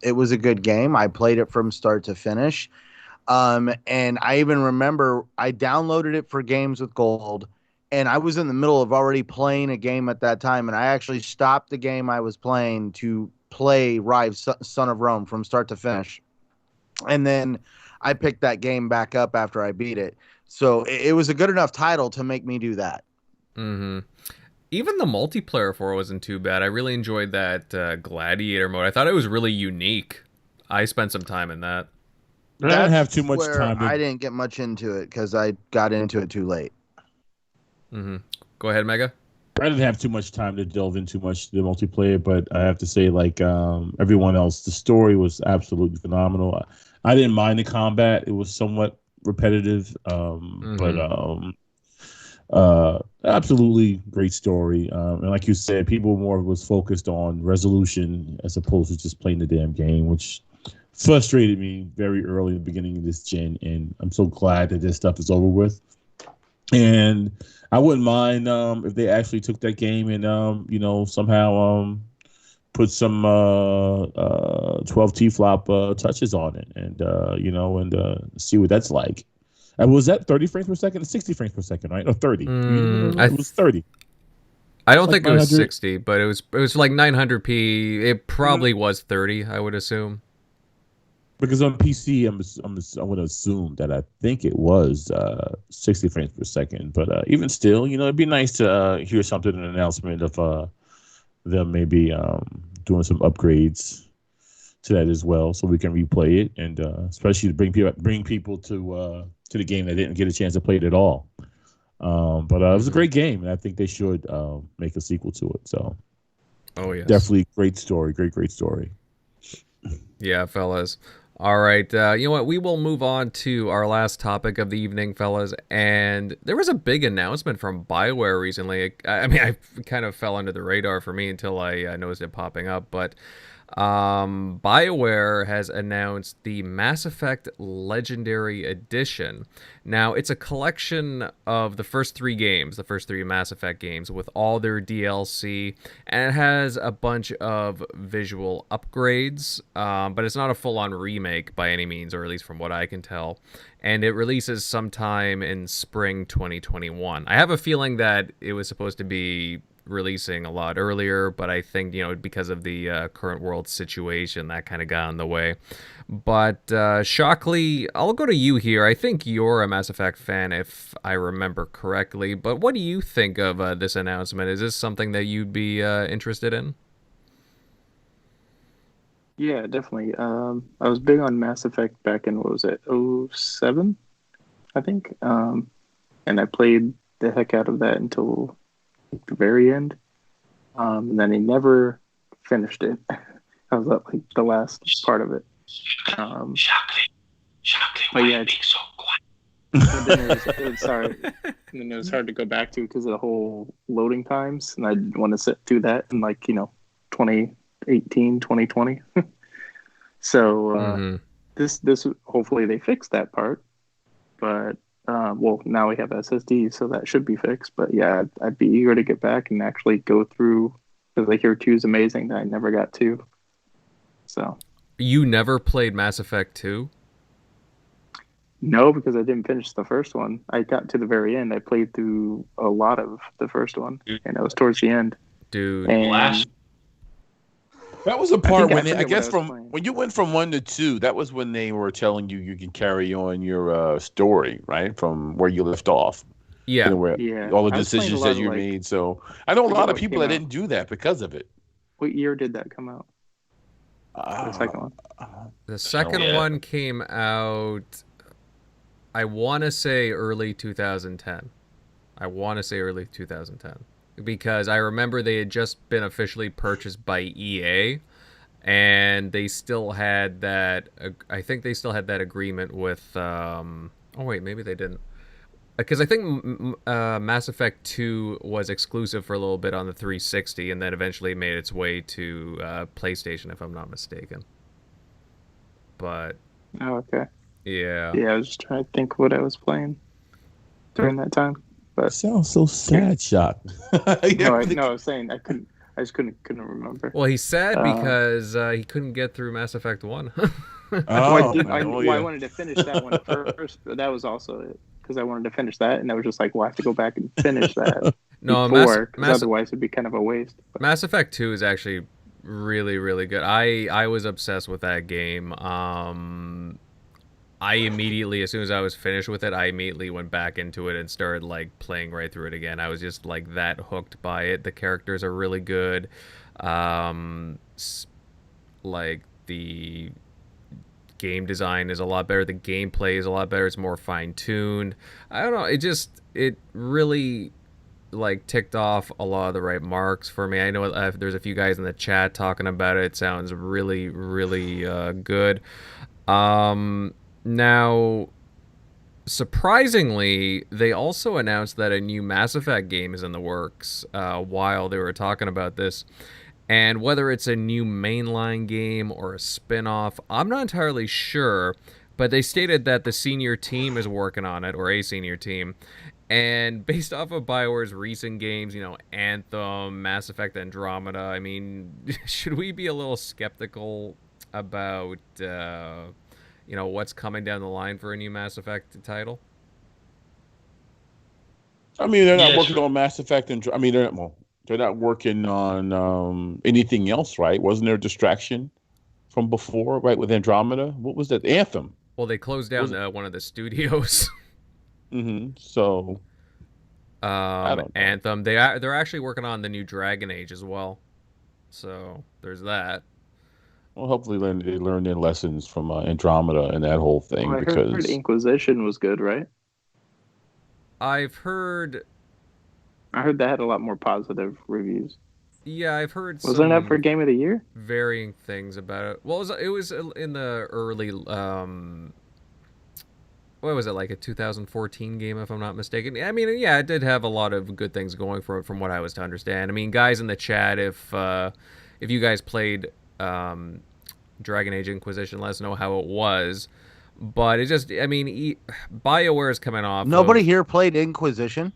It was a good game. I played it from start to finish. And I even remember I downloaded it for Games with Gold, and I was in the middle of already playing a game at that time, and I actually stopped the game I was playing to play Rise Son of Rome from start to finish. And then I picked that game back up after I beat it. So it was a good enough title to make me do that. Even the multiplayer for it wasn't too bad. I really enjoyed that gladiator mode. I thought it was really unique. I spent some time in that. I didn't have too much where time. I didn't get much into it because I got into it too late. Go ahead, Mega. I didn't have too much time to delve into much the multiplayer, but I have to say, like everyone else, the story was absolutely phenomenal. I didn't mind the combat; it was somewhat repetitive, but absolutely great story. And like you said, people more was focused on resolution as opposed to just playing the damn game, which frustrated me very early in the beginning of this gen. And I'm so glad that this stuff is over with. And I wouldn't mind if they actually took that game and somehow put some 12 T-flop touches on it, and see what that's like. And was that 30 frames per second or 60 frames per second, right? Or 30? It was 30. I don't think it was 60, but it was like 900p. It probably was 30, I would assume. Because on PC, I'm going to assume that I think it was 60 frames per second. But even still, it'd be nice to hear something, an announcement of them maybe doing some upgrades to that as well, so we can replay it, and especially to bring people to the game that didn't get a chance to play it at all. But it was a great game, and I think they should make a sequel to it. So, yes, definitely great story, great story. Yeah, fellas. All right, you know what? We will move on to our last topic of the evening, fellas. And there was a big announcement from BioWare recently. I mean, I kind of fell under the radar for me until I noticed it popping up. But BioWare has announced the Mass Effect Legendary Edition. Now, it's a collection of the first three games, the first three Mass Effect games, with all their DLC, and it has a bunch of visual upgrades, but it's not a full-on remake by any means, or at least from what I can tell. And it releases sometime in spring 2021. I have a feeling that it was supposed to be releasing a lot earlier, but I think, because of the current world situation, that kind of got in the way. But Shockley, I'll go to you here. I think you're a Mass Effect fan, if I remember correctly, but what do you think of this announcement? Is this something that you'd be interested in? Yeah, definitely. I was big on Mass Effect back in, what was it, '07, I think. And I played the heck out of that until the very end. And then I never finished it. I was at like the last part of it. Shockley, but why yeah, are you being so quiet? but then it was hard to go back to because of the whole loading times, and I didn't want to sit through that in 2018, 2020. So this hopefully they fix that part, but now we have SSD, so that should be fixed. But yeah, I'd be eager to get back and actually go through, because I hear 2 is amazing that I never got 2. So You never played Mass Effect 2? no, because I didn't finish the first one. I got to the very end. I played through a lot of the first one, and it was towards the end. Dude, And That was a part think I when I forget guess what I was from playing. when you went from 1 to 2, that was when they were telling you can carry on your story, right? From where you left off. yeah. Where Yeah, all the I was playing a decisions lot that of, you like, made. So I know a forget lot of what people came that out. didn't do that because of it. what year did that come out? The second one. The second Yeah. one came out, I want to say early 2010. Because I remember they had just been officially purchased by EA, and they still had that, I think they still had that agreement with, oh wait, maybe they didn't. Because I think Mass Effect 2 was exclusive for a little bit on the 360, and then eventually made its way to PlayStation, if I'm not mistaken. But, Oh, okay. yeah. Yeah, I was just trying to think what I was playing during that time. That sounds so sad, Shock. No, I was saying I just couldn't remember. Well, he's sad Uh, because he couldn't get through Mass Effect 1. I wanted to finish that one first, but that was also it, because I wanted to finish that, and I was just like, well, I have to go back and finish that No, before, because otherwise it'd be kind of a waste. But Mass Effect 2 is actually really, really good. I was obsessed with that game. I immediately, as soon as I was finished with it, I immediately went back into it and started playing right through it again. I was just that hooked by it. The characters are really good. The game design is a lot better. The gameplay is a lot better. It's more fine-tuned. I don't know. It really ticked off a lot of the right marks for me. I know there's a few guys in the chat talking about it. It sounds really, really good. Now, surprisingly, they also announced that a new Mass Effect game is in the works while they were talking about this. And whether it's a new mainline game or a spin-off, I'm not entirely sure. But they stated that the senior team is working on it, or a senior team. And based off of BioWare's recent games, Anthem, Mass Effect Andromeda, I mean, should we be a little skeptical about what's coming down the line for a new Mass Effect title? I mean, they're not Yeah, working sure. on Mass Effect, and I mean, they're not working on anything else, right? Wasn't there a distraction from before, right, with Andromeda? What was that? Anthem. Well, they closed down one of the studios. So, I don't know. Anthem. They're actually working on the new Dragon Age as well. So there's that. Well, hopefully they learn their lessons from Andromeda and that whole thing, I because heard Inquisition was good, right? I've heard that had a lot more positive reviews. Yeah, I've heard Wasn't some that for Game of the Year? varying things about it. Well, it was in the early what was it, like a 2014 game, if I'm not mistaken? I mean, yeah, it did have a lot of good things going for it, from what I was to understand. I mean, guys in the chat, if you guys played Dragon Age Inquisition. Let us know how it was. But it just, I mean, BioWare is coming off. Nobody here played Inquisition.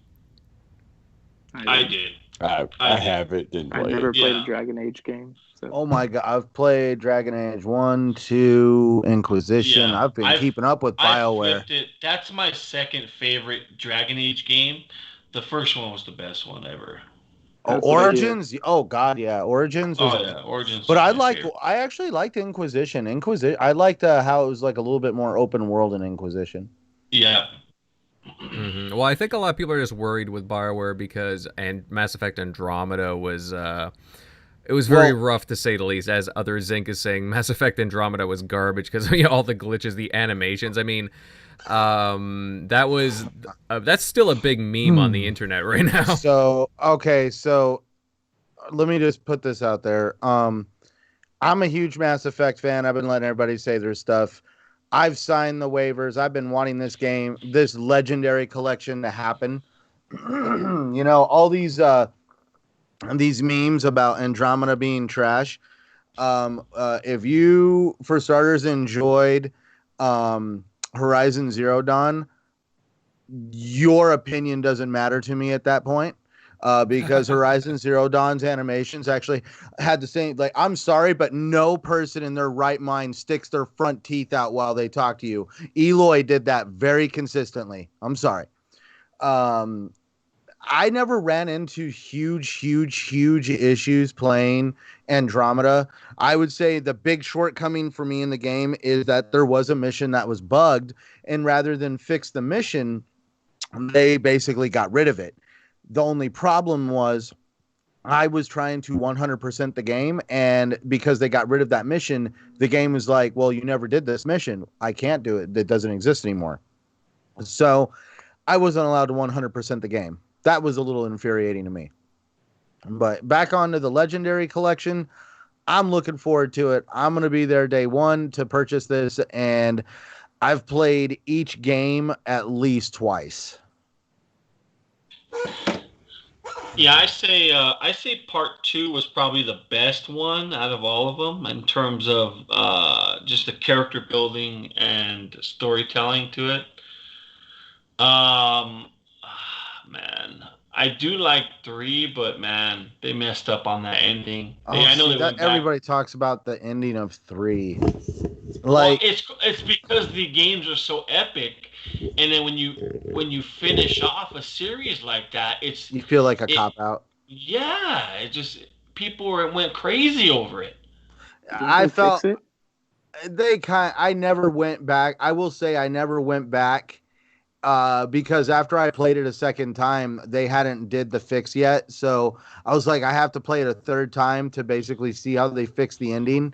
I did. I have it. Didn't I play never it. played a Dragon Age game. So. Oh my god, I've played Dragon Age 1, 2, Inquisition. Yeah, I've been keeping up with I BioWare. flipped it. That's my second favorite Dragon Age game. The first one was the best one ever. Oh, That's what I hear. Origins? Oh god, yeah, Origins was. Oh yeah, Origins. But was my favorite. I actually liked Inquisition. I liked how it was like a little bit more open world in Inquisition. Yeah. Mm-hmm. Well, I think a lot of people are just worried with BioWare because Mass Effect Andromeda was it was very rough to say the least. As other Zinc is saying, Mass Effect Andromeda was garbage because of all the glitches, the animations. I mean, that's still a big meme on the internet right now. So let me just put this out there. I'm a huge Mass Effect fan. I've been letting everybody say their stuff. I've signed the waivers. I've been wanting this legendary collection to happen. All these memes about Andromeda being trash. If you, for starters, enjoyed Horizon Zero Dawn, your opinion doesn't matter to me at that point. Because Horizon Zero Dawn's animations actually had the same, like, I'm sorry, but no person in their right mind sticks their front teeth out while they talk to you. Eloy did that very consistently. I'm sorry. I never ran into huge issues playing Andromeda. I would say the big shortcoming for me in the game is that there was a mission that was bugged, and rather than fix the mission, they basically got rid of it. The only problem was I was trying to 100% the game, and because they got rid of that mission, the game was like, well, you never did this mission. I can't do it. It doesn't exist anymore. So I wasn't allowed to 100% the game. That was a little infuriating to me. But back onto the Legendary Collection, I'm looking forward to it. I'm going to be there day one to purchase this, and I've played each game at least twice. Yeah, I say part 2 was probably the best one out of all of them in terms of just the character building and storytelling to it. Man, I do like 3, but man, they messed up on that ending. Everybody talks about the ending of 3. Well, it's because the games are so epic, and then when you finish off a series like that, you feel like a cop out. Yeah, it just people went crazy over it. I felt I never went back. I will say I never went back because after I played it a second time, they hadn't did the fix yet. So I was like, I have to play it a third time to basically see how they fix the ending.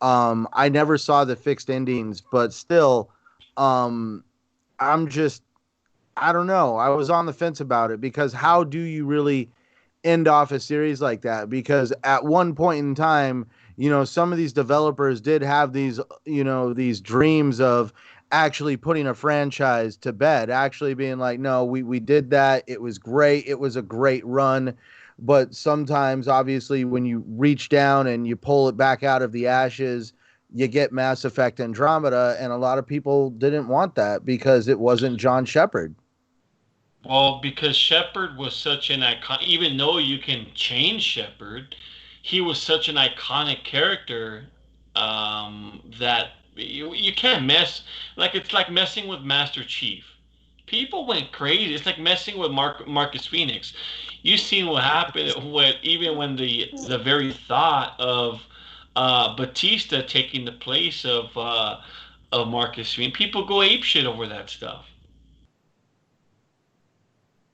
I never saw the fixed endings, but still, I don't know. I was on the fence about it because how do you really end off a series like that? Because at one point in time, some of these developers did have these dreams of actually putting a franchise to bed, actually being like, no, we did that. It was great. It was a great run. But sometimes, obviously, when you reach down and you pull it back out of the ashes, you get Mass Effect Andromeda, and a lot of people didn't want that because it wasn't John Shepard. Well, because Shepard was such an icon, even though you can change Shepard, he was such an iconic character that you can't mess. Like, it's like messing with Master Chief. People went crazy. It's like messing with Marcus Phoenix. You've seen what happened when the very thought of Batista taking the place of Marcus Phoenix. People go apeshit over that stuff.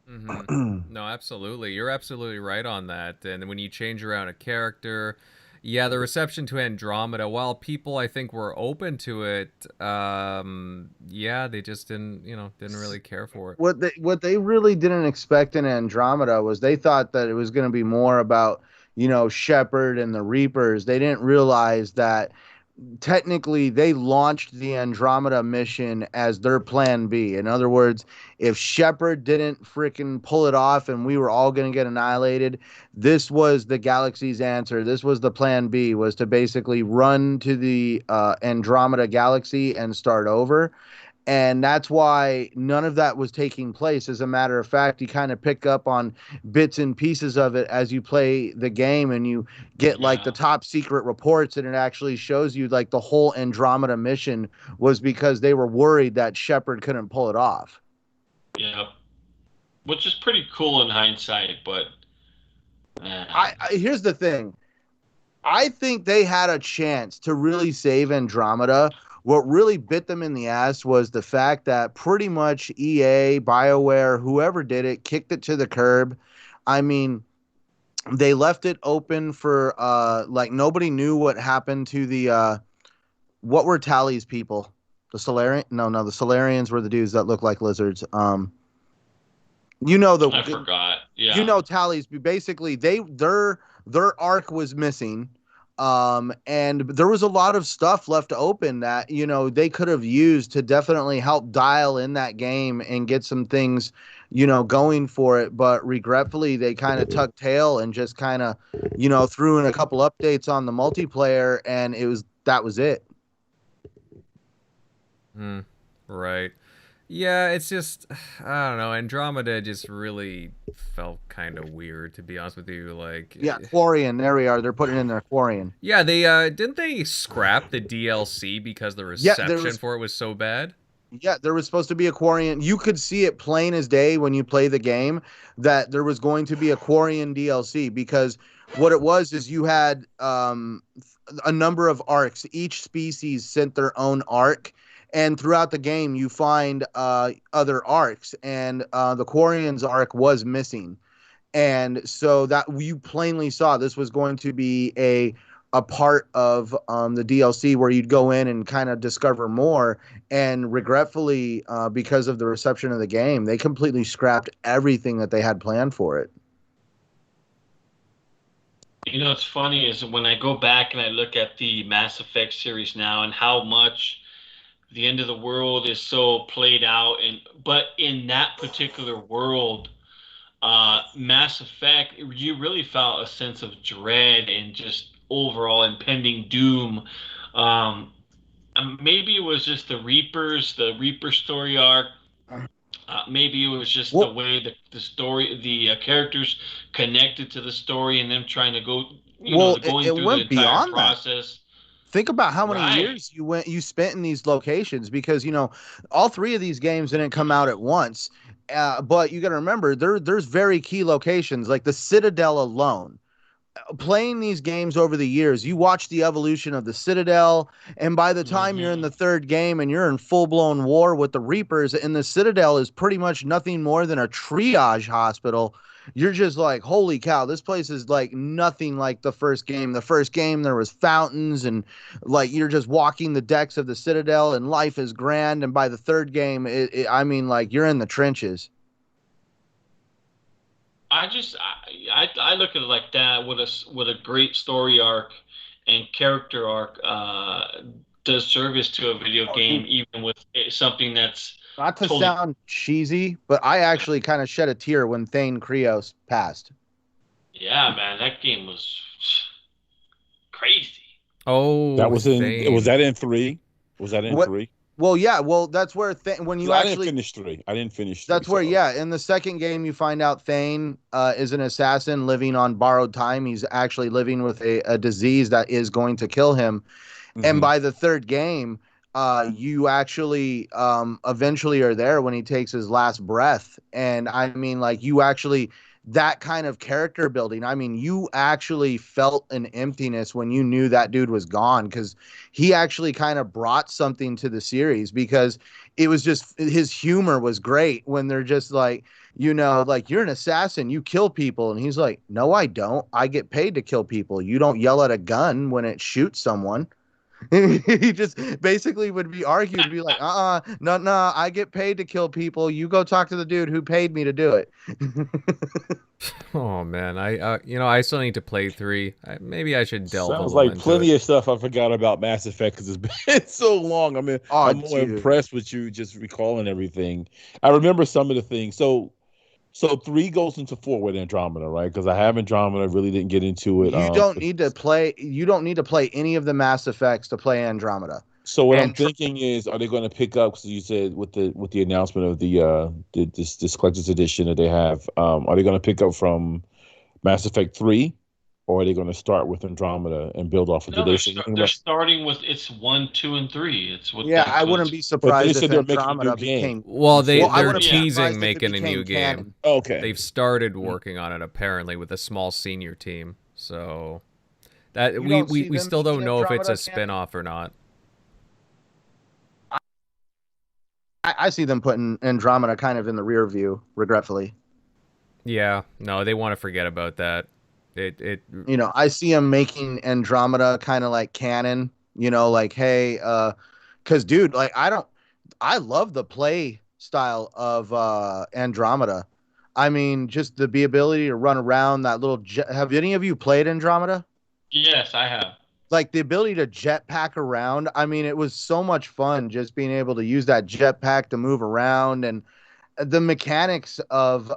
Mm-hmm. No, absolutely. You're absolutely right on that. And when you change around a character, yeah, the reception to Andromeda, while people I think were open to it, yeah, they just didn't really care for it. What they really didn't expect in Andromeda was they thought that it was going to be more about, Shepard and the Reapers. They didn't realize that technically they launched the Andromeda mission as their plan B. In other words, if Shepard didn't freaking pull it off and we were all going to get annihilated, this was the galaxy's answer. This was the plan B, was to basically run to the Andromeda galaxy and start over. And that's why none of that was taking place. As a matter of fact, you kind of pick up on bits and pieces of it as you play the game, and you get like the top secret reports, and it actually shows you like the whole Andromeda mission was because they were worried that Shepard couldn't pull it off. Yeah, which is pretty cool in hindsight, but here's the thing. I think they had a chance to really save Andromeda. What really bit them in the ass was the fact that pretty much EA, BioWare, whoever did it, kicked it to the curb. I mean, they left it open for like nobody knew what happened to the what were Tally's people? The Solarian? No, the Solarians were the dudes that look like lizards. I forgot. Yeah. You know Tally's basically their arc was missing. And there was a lot of stuff left open that, you know, they could have used to definitely help dial in that game and get some things, you know, going for it. But regretfully, they kind of tucked tail and just kind of, you know, threw in a couple updates on the multiplayer, and that was it. Right. Yeah, it's just, I don't know, Andromeda just really felt kind of weird, to be honest with you. Like, yeah, Quarian, there we are. They're putting in their Quarian. Yeah, they didn't they scrap the DLC because the reception for it was so bad? Yeah, there was supposed to be a Quarian. You could see it plain as day when you play the game that there was going to be a Quarian DLC, because what it was is you had a number of arcs. Each species sent their own arc. And throughout the game, you find other arcs, and the Quarian's arc was missing. And so that you plainly saw this was going to be a part of the DLC where you'd go in and kind of discover more. And regretfully, because of the reception of the game, they completely scrapped everything that they had planned for it. You know, what's funny is when I go back and I look at the Mass Effect series now and how much the end of the world is so played out, but in that particular world, Mass Effect, you really felt a sense of dread and just overall impending doom. Maybe it was just the Reaper story arc. Maybe it was just the way the story, the characters connected to the story, and them trying to go, going through the entire process. Think about how many years you spent in these locations, because, you know, all three of these games didn't come out at once. But you got to remember, there's very key locations like the Citadel alone. Playing these games over the years, you watch the evolution of the Citadel, and by the time you're in the third game and you're in full-blown war with the Reapers, and the Citadel is pretty much nothing more than a triage hospital, you're just like, holy cow, this place is like nothing like the first game. The first game, there was fountains, and like you're just walking the decks of the Citadel, and life is grand. And by the third game, I mean, like, you're in the trenches. I look at it like that with a great story arc and character arc does service to a video game, even with something that's not to sound cheesy, but I actually kind of shed a tear when Thane Krios passed. Yeah, man, that game was crazy. Oh, that was in. Was that in 3? Was that in 3? Well, yeah. Well, that's where when you I didn't finish 3. I didn't finish 3. That's where, yeah. In the second game, you find out Thane is an assassin living on borrowed time. He's actually living with a disease that is going to kill him. Mm-hmm. And by the third game, you actually eventually are there when he takes his last breath. And I mean, like, you actually, that kind of character building, I mean, you actually felt an emptiness when you knew that dude was gone, because he actually kind of brought something to the series, because it was just, his humor was great when they're just like, you know, like, you're an assassin, you kill people. And he's like, no, I don't. I get paid to kill people. You don't yell at a gun when it shoots someone. He just basically would be argued, be like, no, no, I get paid to kill people. You go talk to the dude who paid me to do it. Oh man, I still need to play 3. Maybe I should delve a Sounds little like into plenty it. of stuff I forgot about Mass Effect because it's been so long. I mean, Oh, I'm more dude. impressed with you just recalling everything. I remember some of the things. So 3 goes into 4 with Andromeda, right? Because I have Andromeda, really didn't get into it. You don't need to play. You don't need to play any of the Mass Effects to play Andromeda. So what I'm And thinking is, are they going to pick up? Because you said with the announcement of this collector's edition that they have, are they going to pick up from Mass Effect 3, or are they going to start with Andromeda and build off of No, it? they're starting with it's 1, 2, and 3. It's what. yeah, That's I what wouldn't it's- be But they surprised if said they're making a new Andromeda game. became. Well, Well, I they're wouldn't be Yeah. teasing surprised if it making a new became game. canon. Okay. They've started working on it apparently with a small senior team. So that You we don't we, see we them still don't making know if it's a Andromeda canon? spin-off or not. I see them putting Andromeda kind of in the rear view, regretfully. Yeah, no, they want to forget about that. It You know, I see them making Andromeda kind of like canon. You know, like, hey, because dude, like, I love the play style of Andromeda. I mean, just the ability to run around that little jet. Have any of you played Andromeda? Yes, I have. Like the ability to jetpack around. I mean, it was so much fun just being able to use that jetpack to move around, and the mechanics of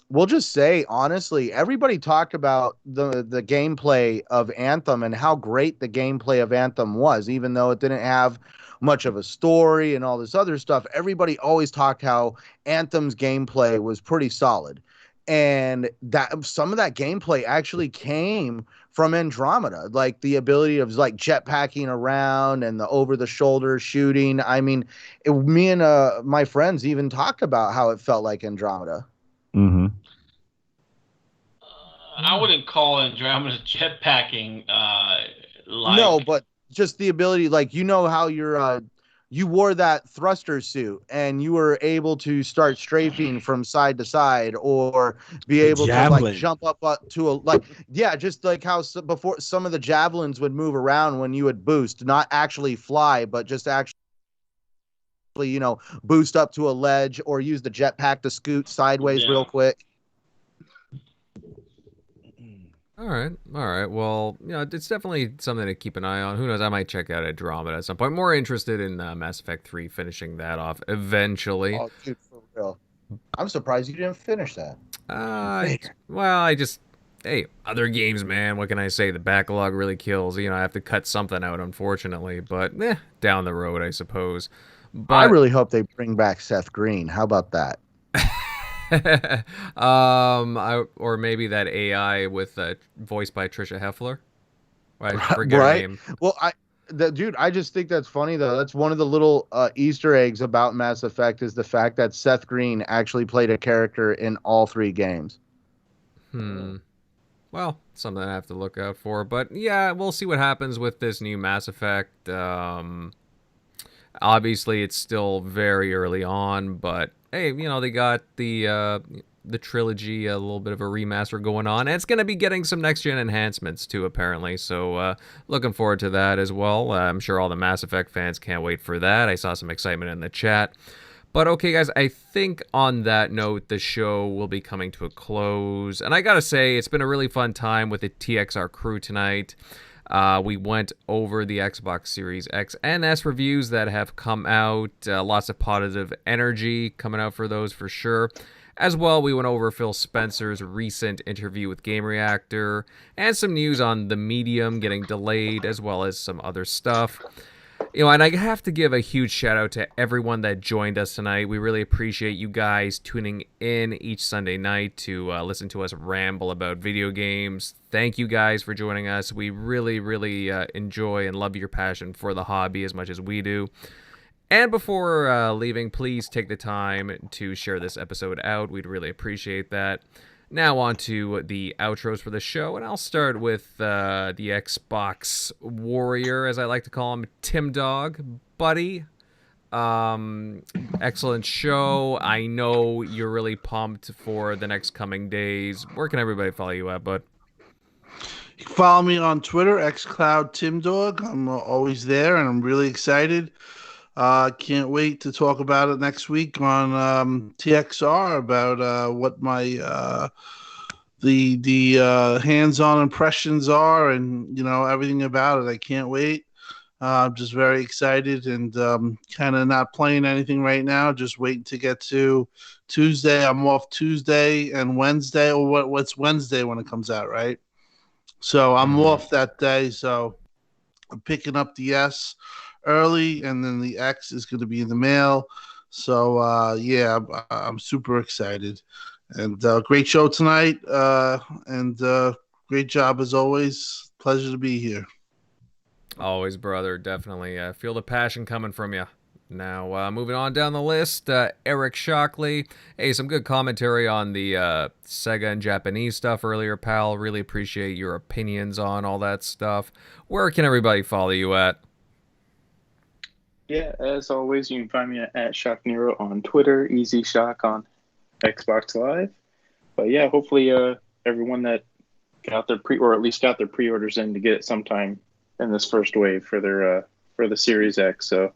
we'll just say honestly, everybody talked about the gameplay of Anthem and how great the gameplay of Anthem was, even though it didn't have much of a story and all this other stuff. Everybody always talked how Anthem's gameplay was pretty solid. And that some of that gameplay actually came from Andromeda, like the ability of like jetpacking around and the over the shoulder shooting. I mean, me and my friends even talked about how it felt like Andromeda. Mm-hmm. I wouldn't call Andromeda jetpacking like. No, but just the ability, like you know how you wore that thruster suit and you were able to start strafing from side to side or be The able to like javelin. jump up to a like yeah, just like how before some of the javelins would move around when you would boost, not actually fly, but just actually boost up to a ledge or use the jetpack to scoot sideways Yeah. real quick. All right. Well, it's definitely something to keep an eye on. Who knows? I might check out Andromeda at some point. More interested in Mass Effect 3, finishing that off eventually. Oh, dude, for real. I'm surprised you didn't finish that. Hey, other games, man. What can I say? The backlog really kills. I have to cut something out, unfortunately. But down the road, I suppose. But I really hope they bring back Seth Green. How about that? or maybe that AI with voiced by Trisha Heffler. I forget her Right? name. Well, dude, I just think that's funny though. That's one of the little Easter eggs about Mass Effect is the fact that Seth Green actually played a character in all 3 games. Well, something I have to look out for. But yeah, we'll see what happens with this new Mass Effect. Obviously, it's still very early on, but hey, they got the trilogy, a little bit of a remaster going on, and it's going to be getting some next-gen enhancements too, apparently. So, looking forward to that as well. I'm sure all the Mass Effect fans can't wait for that. I saw some excitement in the chat. But okay, guys, I think on that note, the show will be coming to a close. And I gotta say, it's been a really fun time with the TXR crew tonight. We went over the Xbox Series X and S reviews that have come out. Lots of positive energy coming out for those for sure. As well, we went over Phil Spencer's recent interview with GameReactor and some news on the Medium getting delayed, as well as some other stuff. And I have to give a huge shout out to everyone that joined us tonight. We really appreciate you guys tuning in each Sunday night to listen to us ramble about video games. Thank you guys for joining us. We really, really enjoy and love your passion for the hobby as much as we do. And before leaving, please take the time to share this episode out. We'd really appreciate that. Now on to the outros for the show, and I'll start with the Xbox Warrior, as I like to call him, Tim Dog. Buddy, excellent show. I know you're really pumped for the next coming days. Where can everybody follow you at, bud? You can follow me on Twitter, xCloudTimDog. I'm always there, and I'm really excited. Can't wait to talk about it next week on TXR about what my the hands-on impressions are, and everything about it. I can't wait. I'm just very excited and kind of not playing anything right now. Just waiting to get to Tuesday. I'm off Tuesday and Wednesday. Or what's Wednesday when it comes out, right? So I'm off that day. So I'm picking up the S early, and then the X is going to be in the mail. So yeah, I'm super excited. And great show tonight. And great job as always. Pleasure to be here. Always, brother. Definitely. Feel the passion coming from you. Now, moving on down the list, Eric Shockley. Hey, some good commentary on the Sega and Japanese stuff earlier, pal. Really appreciate your opinions on all that stuff. Where can everybody follow you at? Yeah, as always, you can find me at ShockNero on Twitter, Easy Shock on Xbox Live. But yeah, hopefully everyone that got their pre-orders in to get it sometime in this first wave for their for the Series X. So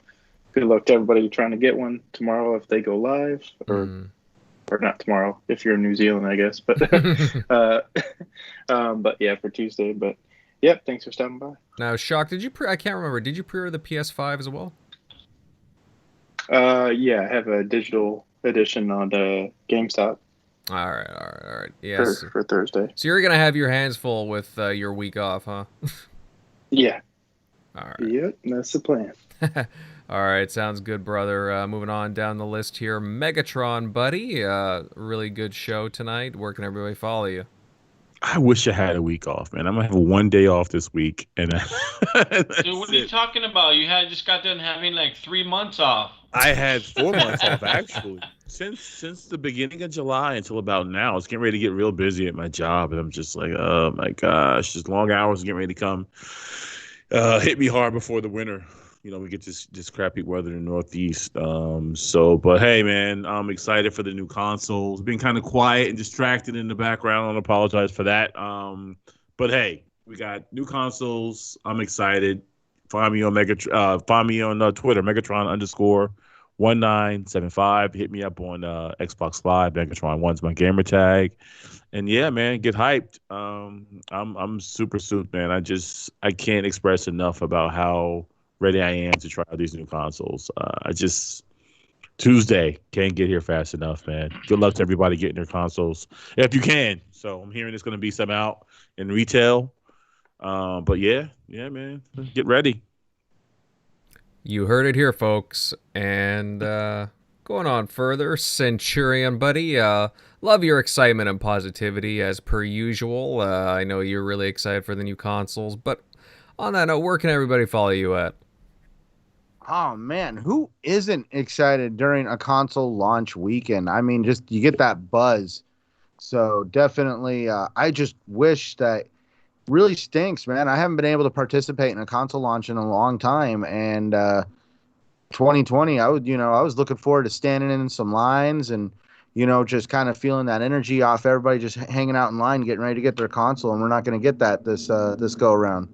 good luck to everybody trying to get one tomorrow if they go live, or not tomorrow if you're in New Zealand, I guess. But but yeah, for Tuesday. But yep, thanks for stopping by. Now, Shock, I can't remember. Did you pre-order the PS5 as well? Yeah, I have a digital edition on the GameStop. All right. Yes. For Thursday. So you're gonna have your hands full with your week off, huh? Yeah. All right. Yep, that's the plan. All right, sounds good, brother. Moving on down the list here, Megatron, buddy. Really good show tonight. Where can everybody follow you? I wish I had a week off, man. I'm gonna have 1 day off this week, and Dude, what are you talking about? You just got done having like 3 months off. I had 4 months off actually. Since the beginning of July until about now, it's getting ready to get real busy at my job, and I'm just like, oh my gosh, just long hours getting ready to come hit me hard before the winter. We get this crappy weather in the Northeast. But hey, man, I'm excited for the new consoles. Been kind of quiet and distracted in the background. I apologize for that. But hey, we got new consoles. I'm excited. Find me on Twitter, Megatron_1975. Hit me up on Xbox Live. Megatron1's my gamer tag. And yeah, man, get hyped. I'm super stoked, man. I can't express enough about how ready I am to try out these new consoles. Tuesday can't get here fast enough, man. Good luck to everybody getting their consoles if you can. So I'm hearing there's going to be some out in retail. But yeah, man, get ready. You heard it here, folks. And going on further, Centurion, buddy. Love your excitement and positivity as per usual. I know you're really excited for the new consoles, but on that note, where can everybody follow you at? Oh man, who isn't excited during a console launch weekend? I mean, just you get that buzz. So definitely, I just wish that really stinks, man. I haven't been able to participate in a console launch in a long time, and 2020, I was looking forward to standing in some lines and just kind of feeling that energy off everybody, just hanging out in line, getting ready to get their console, and we're not going to get that this go around.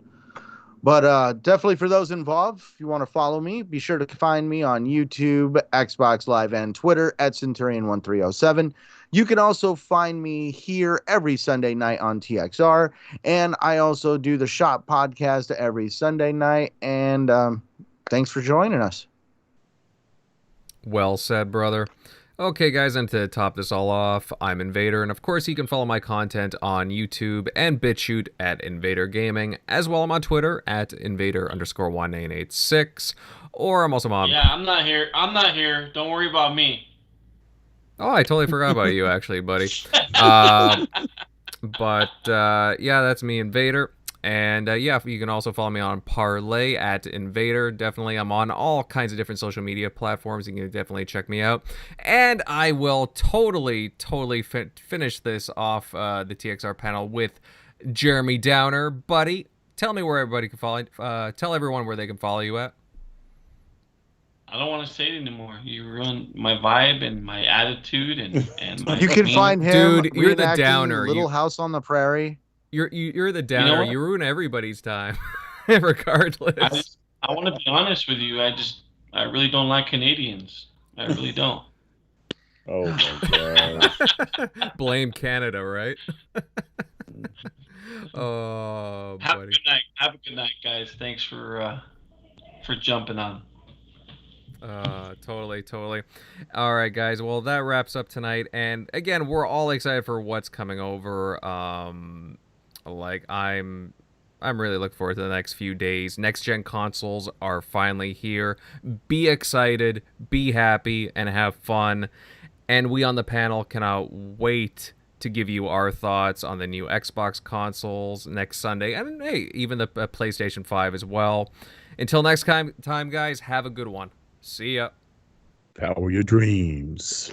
But definitely for those involved, if you want to follow me, be sure to find me on YouTube, Xbox Live, and Twitter at Centurion1307. You can also find me here every Sunday night on TXR, and I also do the Shop Podcast every Sunday night, and thanks for joining us. Well said, brother. Okay, guys, and to top this all off, I'm Invader, and of course you can follow my content on YouTube and BitChute at Invader Gaming, as well I'm on Twitter at Invader_1986, or I'm also on... Yeah, I'm not here. Don't worry about me. Oh, I totally forgot about you, actually, buddy. But yeah, that's me, Invader. And yeah, you can also follow me on Parlay at Invader. Definitely, I'm on all kinds of different social media platforms. You can definitely check me out. And I will totally finish this off the TXR panel with Jeremy Downer. Buddy, tell me where everybody can follow. Tell everyone where they can follow you at. I don't want to say it anymore. You ruined my vibe and my attitude and my... You can find him. Dude, you're the Downer. Little House on the Prairie. You're the downer. what? You ruin everybody's time, regardless. I want to be honest with you. I really don't like Canadians. I really don't. Oh my gosh. Blame Canada, right? Oh, Have a buddy. good night. Have a good night, guys. Thanks for jumping on. Totally. All right, guys. Well, that wraps up tonight. And again, we're all excited for what's coming over. Like I'm really looking forward to the next few days. Next gen consoles are finally here. Be excited, be happy, and have fun. And we on the panel cannot wait to give you our thoughts on the new Xbox consoles next Sunday. And hey, even the PlayStation 5 as well. Until next time, guys, have a good one. See ya. Power your dreams.